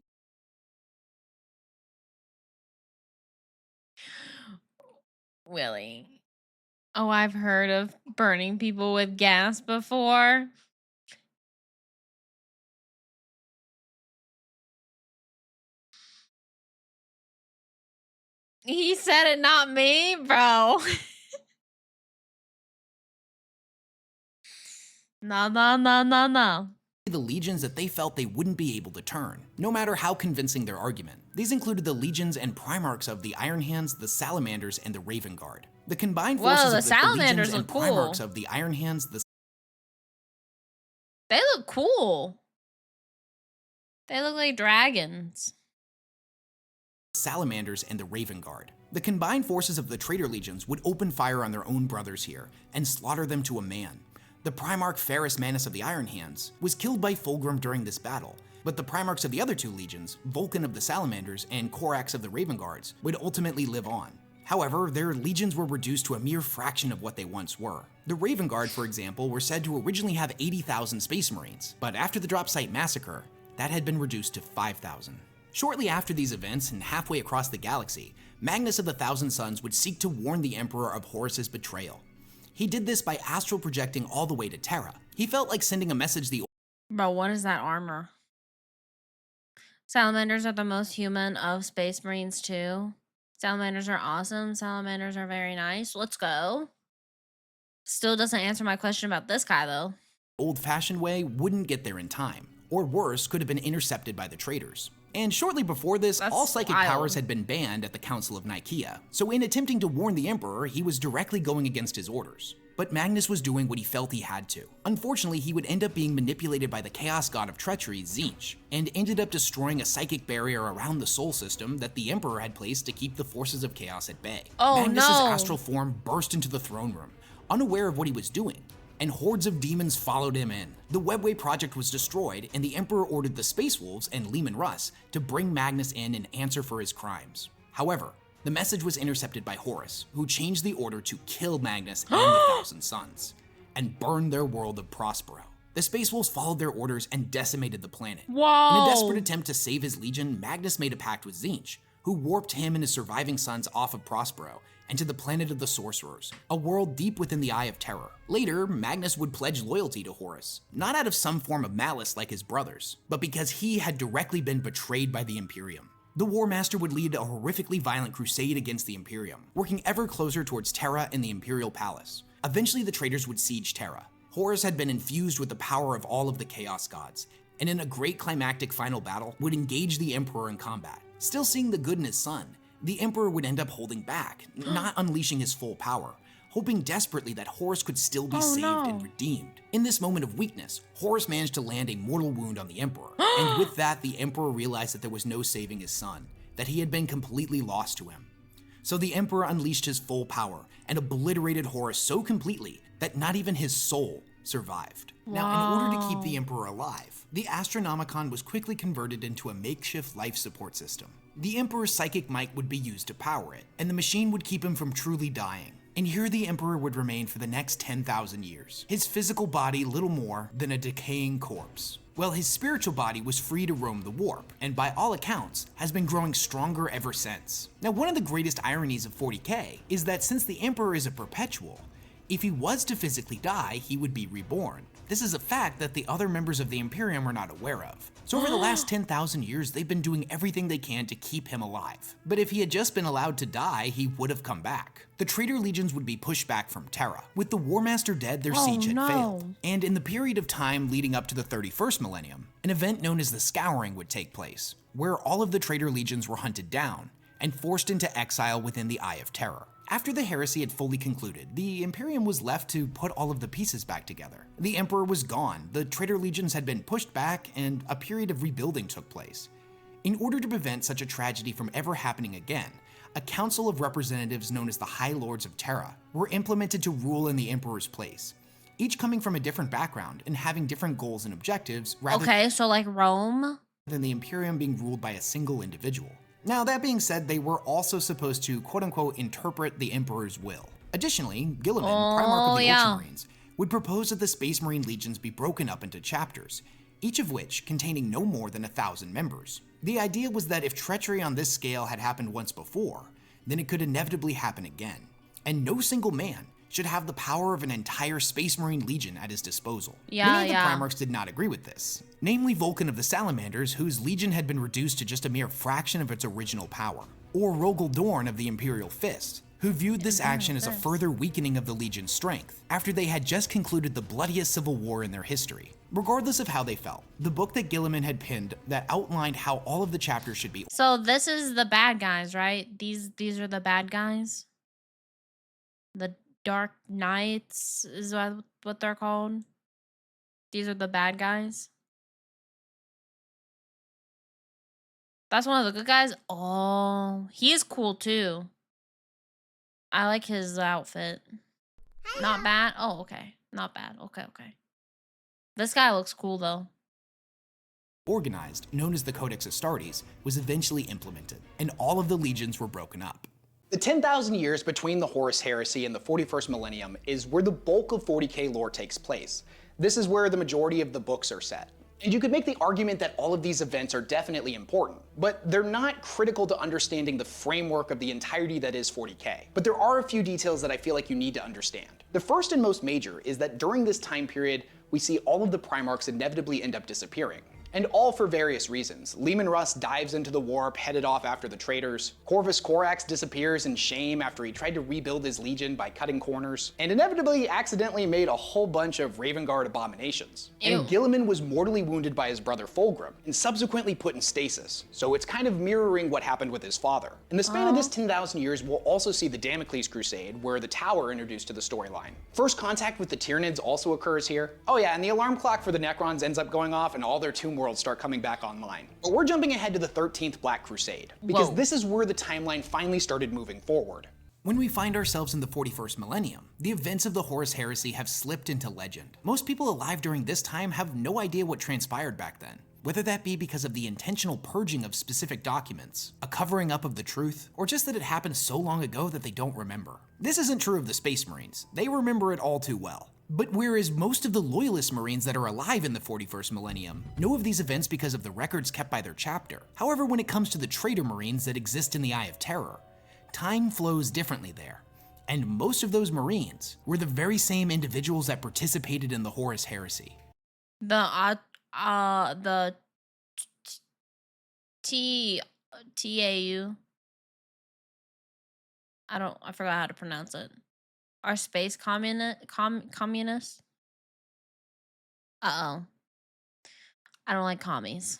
Willie. Oh, I've heard of burning people with gas before. He said it, not me, bro. No. the legions that they felt they wouldn't be able to turn, no matter how convincing their argument. These included the legions and primarchs of the Iron Hands, the Salamanders, and the Raven Guard. The combined forces the of the Salamanders legions and look cool. primarchs of the Iron Hands, the They look cool. They look like dragons. Salamanders, and the Raven Guard. The combined forces of the traitor legions would open fire on their own brothers here and slaughter them to a man. The Primarch Ferrus Manus of the Iron Hands was killed by Fulgrim during this battle, but the Primarchs of the other 2 legions, Vulcan of the Salamanders and Corax of the Raven Guards, would ultimately live on. However, their legions were reduced to a mere fraction of what they once were. The Raven Guard, for example, were said to originally have 80,000 Space Marines, but after the Drop Site Massacre, that had been reduced to 5,000. Shortly after these events and halfway across the galaxy, Magnus of the Thousand Suns would seek to warn the Emperor of Horus's betrayal. He did this by astral projecting all the way to Terra. He felt like sending a message the Bro, what is that armor? Salamanders are the most human of Space Marines too. Salamanders are awesome. Salamanders are very nice. Let's go. Still doesn't answer my question about this guy though. old-fashioned way wouldn't get there in time, or worse, could have been intercepted by the traitors. And shortly before this, all psychic powers had been banned at the Council of Nicaea, so in attempting to warn the Emperor, he was directly going against his orders. But Magnus was doing what he felt he had to. Unfortunately, he would end up being manipulated by the Chaos God of Treachery, Tzeentch, and ended up destroying a psychic barrier around the Sol system that the Emperor had placed to keep the forces of Chaos at bay. Magnus's astral form burst into the throne room, unaware of what he was doing, and hordes of demons followed him in. The Webway project was destroyed, and the Emperor ordered the Space Wolves and Leman Russ to bring Magnus in and answer for his crimes. However, the message was intercepted by Horus, who changed the order to kill Magnus and the Thousand Suns, and burn their world of Prospero. The Space Wolves followed their orders and decimated the planet. In a desperate attempt to save his legion, Magnus made a pact with Tzeentch, who warped him and his surviving sons off of Prospero and to the planet of the Sorcerers, a world deep within the Eye of Terror. Later, Magnus would pledge loyalty to Horus, not out of some form of malice like his brothers, but because he had directly been betrayed by the Imperium. The War Master would lead a horrifically violent crusade against the Imperium, working ever closer towards Terra and the Imperial Palace. Eventually, the traitors would siege Terra. Horus had been infused with the power of all of the Chaos Gods, and in a great climactic final battle, would engage the Emperor in combat. Still seeing the good in his son, the Emperor would end up holding back, not unleashing his full power, hoping desperately that Horus could still be saved and redeemed. In this moment of weakness, Horus managed to land a mortal wound on the Emperor, and with that, the Emperor realized that there was no saving his son, that he had been completely lost to him. So the Emperor unleashed his full power and obliterated Horus so completely that not even his soul survived. Now, in order to keep the Emperor alive, the Astronomicon was quickly converted into a makeshift life support system. The Emperor's psychic might would be used to power it, and the machine would keep him from truly dying. And here the Emperor would remain for the next 10,000 years, his physical body little more than a decaying corpse, while his spiritual body was free to roam the warp, and by all accounts, has been growing stronger ever since. Now, one of the greatest ironies of 40k is that since the Emperor is a perpetual, If he was to physically die, he would be reborn. This is a fact that the other members of the Imperium were not aware of. So over the last 10,000 years, they've been doing everything they can to keep him alive. But if he had just been allowed to die, he would have come back. The traitor legions would be pushed back from Terra. With the War Master dead, their siege had failed. And in the period of time leading up to the 31st millennium, an event known as the Scouring would take place, where all of the traitor legions were hunted down and forced into exile within the Eye of Terror. After the heresy had fully concluded, the Imperium was left to put all of the pieces back together. The Emperor was gone, the traitor legions had been pushed back, and a period of rebuilding took place. In order to prevent such a tragedy from ever happening again, a council of representatives known as the High Lords of Terra were implemented to rule in the Emperor's place, each coming from a different background and having different goals and objectives rather so like Rome? than the Imperium being ruled by a single individual. Now, that being said, they were also supposed to quote-unquote interpret the Emperor's will. Additionally, Guilliman, Primarch of the Ultramarines, would propose that the Space Marine legions be broken up into chapters, each of which containing no more than 1,000 members. The idea was that if treachery on this scale had happened once before, then it could inevitably happen again, and no single man should have the power of an entire Space Marine legion at his disposal. Many of the Primarchs did not agree with this, namely Vulcan of the Salamanders, whose legion had been reduced to just a mere fraction of its original power, or Rogel Dorn of the Imperial Fist, who viewed this action as a further weakening of the legion's strength after they had just concluded the bloodiest civil war in their history. Regardless of how they felt, the book that Guilliman had penned that outlined how all of the chapters should be. So this is the bad guys, right? These are the bad guys? The Dark Knights is what they're called. These are the bad guys. That's one of the good guys. Oh, he is cool too. I like his outfit. Not bad. Oh, okay. Not bad. Okay. This guy looks cool though. Organized, known as the Codex Astartes, was eventually implemented, and all of the legions were broken up. The 10,000 years between the Horus Heresy and the 41st millennium is where the bulk of 40k lore takes place. This is where the majority of the books are set. And you could make the argument that all of these events are definitely important, but they're not critical to understanding the framework of the entirety that is 40k. But there are a few details that I feel like you need to understand. The first and most major is that during this time period, we see all of the Primarchs inevitably end up disappearing. And all for various reasons. Leman Russ dives into the warp, headed off after the traitors. Corvus Corax disappears in shame after he tried to rebuild his legion by cutting corners. And inevitably accidentally made a whole bunch of Ravengard abominations. Ew. And Guilliman was mortally wounded by his brother Fulgrim, and subsequently put in stasis. So it's kind of mirroring what happened with his father. In the span of this 10,000 years, we'll also see the Damocles Crusade, where the Tower introduced to the storyline. First contact with the Tyranids also occurs here. Oh yeah, and the alarm clock for the Necrons ends up going off, and all their tomb worlds start coming back online. But we're jumping ahead to the 13th Black Crusade, because this is where the timeline finally started moving forward. When we find ourselves in the 41st millennium, the events of the Horus Heresy have slipped into legend. Most people alive during this time have no idea what transpired back then, whether that be because of the intentional purging of specific documents, a covering up of the truth, or just that it happened so long ago that they don't remember. This isn't true of the Space Marines. They remember it all too well. But whereas most of the Loyalist Marines that are alive in the 41st millennium know of these events because of the records kept by their chapter. However, when it comes to the traitor Marines that exist in the Eye of Terror, time flows differently there. And most of those Marines were the very same individuals that participated in the Horus Heresy. The TAU. I forgot how to pronounce it. Are space communists? Uh-oh. I don't like commies.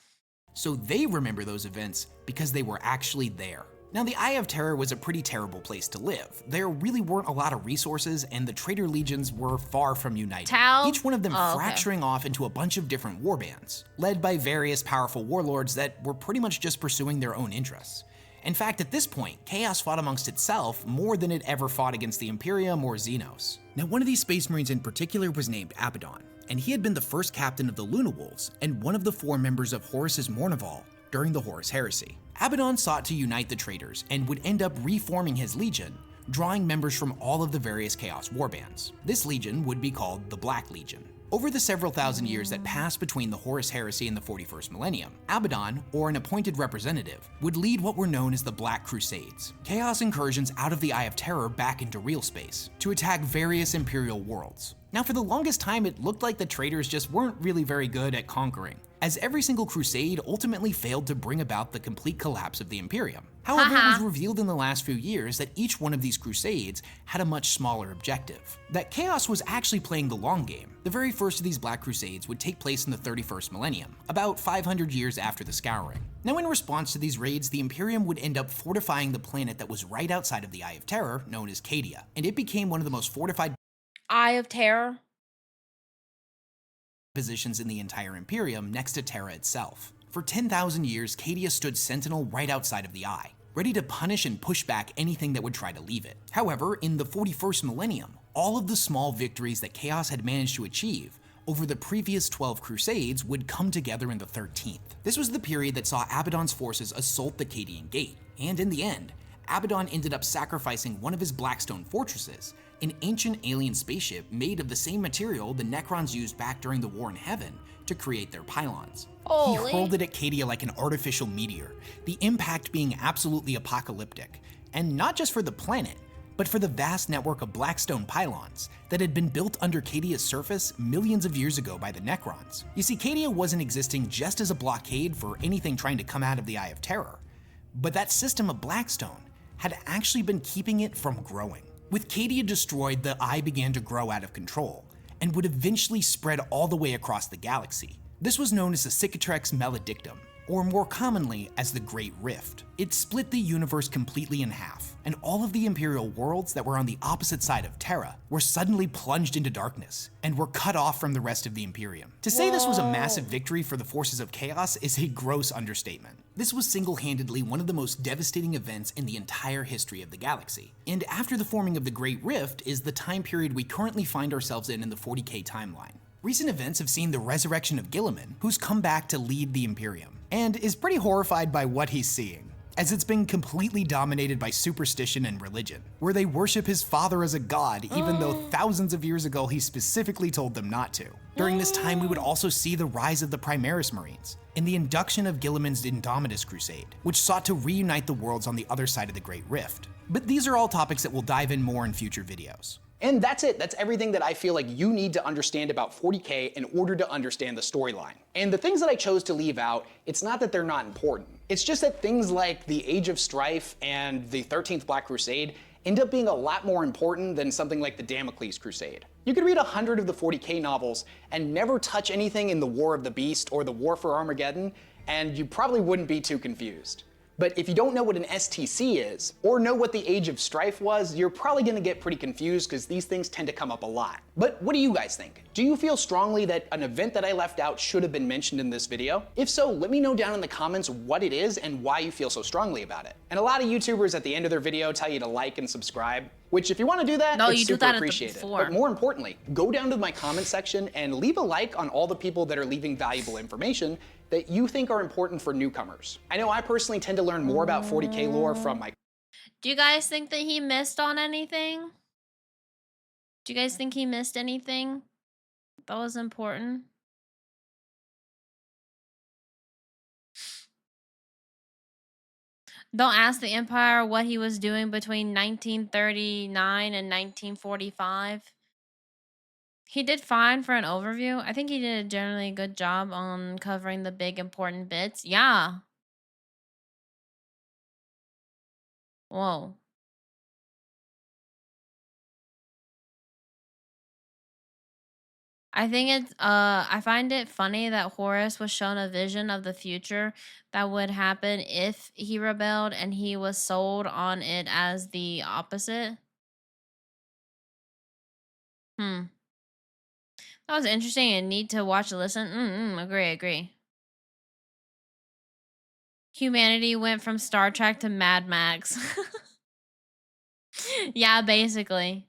So they remember those events because they were actually there. Now, the Eye of Terror was a pretty terrible place to live. There really weren't a lot of resources, and the traitor legions were far from united. Each one of them fracturing off into a bunch of different warbands, led by various powerful warlords that were pretty much just pursuing their own interests. In fact, at this point, Chaos fought amongst itself more than it ever fought against the Imperium or Xenos. Now, one of these Space Marines in particular was named Abaddon, and he had been the first captain of the Luna Wolves and one of the 4 members of Horus's Mournival during the Horus Heresy. Abaddon sought to unite the traitors and would end up reforming his legion, drawing members from all of the various Chaos warbands. This legion would be called the Black Legion. Over the several thousand years that passed between the Horus Heresy and the 41st millennium, Abaddon, or an appointed representative, would lead what were known as the Black Crusades, chaos incursions out of the Eye of Terror back into real space, to attack various Imperial worlds. Now, for the longest time, it looked like the traitors just weren't really very good at conquering, as every single crusade ultimately failed to bring about the complete collapse of the Imperium. However, it was revealed in the last few years that each one of these crusades had a much smaller objective. That chaos was actually playing the long game. The very first of these Black Crusades would take place in the 31st millennium, about 500 years after the Scouring. Now, in response to these raids, the Imperium would end up fortifying the planet that was right outside of the Eye of Terror, known as Cadia, and it became one of the most fortified Eye of Terror. positions in the entire Imperium next to Terra itself. For 10,000 years, Cadia stood sentinel right outside of the Eye, ready to punish and push back anything that would try to leave it. However, in the 41st millennium, all of the small victories that Chaos had managed to achieve over the previous 12 Crusades would come together in the 13th. This was the period that saw Abaddon's forces assault the Cadian Gate, and in the end, Abaddon ended up sacrificing one of his Blackstone fortresses, an ancient alien spaceship made of the same material the Necrons used back during the War in Heaven to create their pylons. He hurled it at Cadia like an artificial meteor, the impact being absolutely apocalyptic, and not just for the planet, but for the vast network of Blackstone pylons that had been built under Cadia's surface millions of years ago by the Necrons. You see, Cadia wasn't existing just as a blockade for anything trying to come out of the Eye of Terror, but that system of Blackstone had actually been keeping it from growing. With Cadia destroyed, the Eye began to grow out of control, and would eventually spread all the way across the galaxy. This was known as the Cicatrix Maledictum, or more commonly as the Great Rift. It split the universe completely in half, and all of the Imperial worlds that were on the opposite side of Terra were suddenly plunged into darkness, and were cut off from the rest of the Imperium. To say this was a massive victory for the forces of chaos is a gross understatement. This was single-handedly one of the most devastating events in the entire history of the galaxy. And after the forming of the Great Rift is the time period we currently find ourselves in the 40K timeline. Recent events have seen the resurrection of Guilliman, who's come back to lead the Imperium, and is pretty horrified by what he's seeing, as it's been completely dominated by superstition and religion, where they worship his father as a god even though thousands of years ago he specifically told them not to. During this time, we would also see the rise of the Primaris Marines, and the induction of Guilliman's Indomitus Crusade, which sought to reunite the worlds on the other side of the Great Rift. But these are all topics that we'll dive in more in future videos. And that's it. That's everything that I feel like you need to understand about 40K in order to understand the storyline. And the things that I chose to leave out, it's not that they're not important. It's just that things like the Age of Strife and the 13th Black Crusade end up being a lot more important than something like the Damocles Crusade. You could read 100 of the 40K novels and never touch anything in the War of the Beast or the War for Armageddon, and you probably wouldn't be too confused. But if you don't know what an STC is, or know what the Age of Strife was, you're probably gonna get pretty confused because these things tend to come up a lot. But what do you guys think? Do you feel strongly that an event that I left out should have been mentioned in this video? If so, let me know down in the comments what it is and why you feel so strongly about it. And a lot of YouTubers at the end of their video tell you to like and subscribe, which if you wanna do that, it's super appreciated. But more importantly, go down to my comment section and leave a like on all the people that are leaving valuable information that you think are important for newcomers. I know I personally tend to learn more about 40K lore from my... Do you guys think that he missed on anything? Do you guys think he missed anything that was important? Don't ask the Empire what he was doing between 1939 and 1945. He did fine for an overview. I think he did a generally good job on covering the big important bits. Yeah. Whoa. I think it's I find it funny that Horus was shown a vision of the future that would happen if he rebelled, and he was sold on it as the opposite. Hmm. That was interesting and need to watch and listen. Agree. Humanity went from Star Trek to Mad Max. Yeah, basically.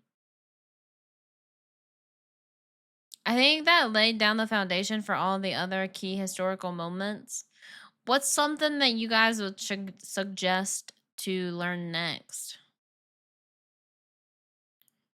I think that laid down the foundation for all the other key historical moments. What's something that you guys would suggest to learn next?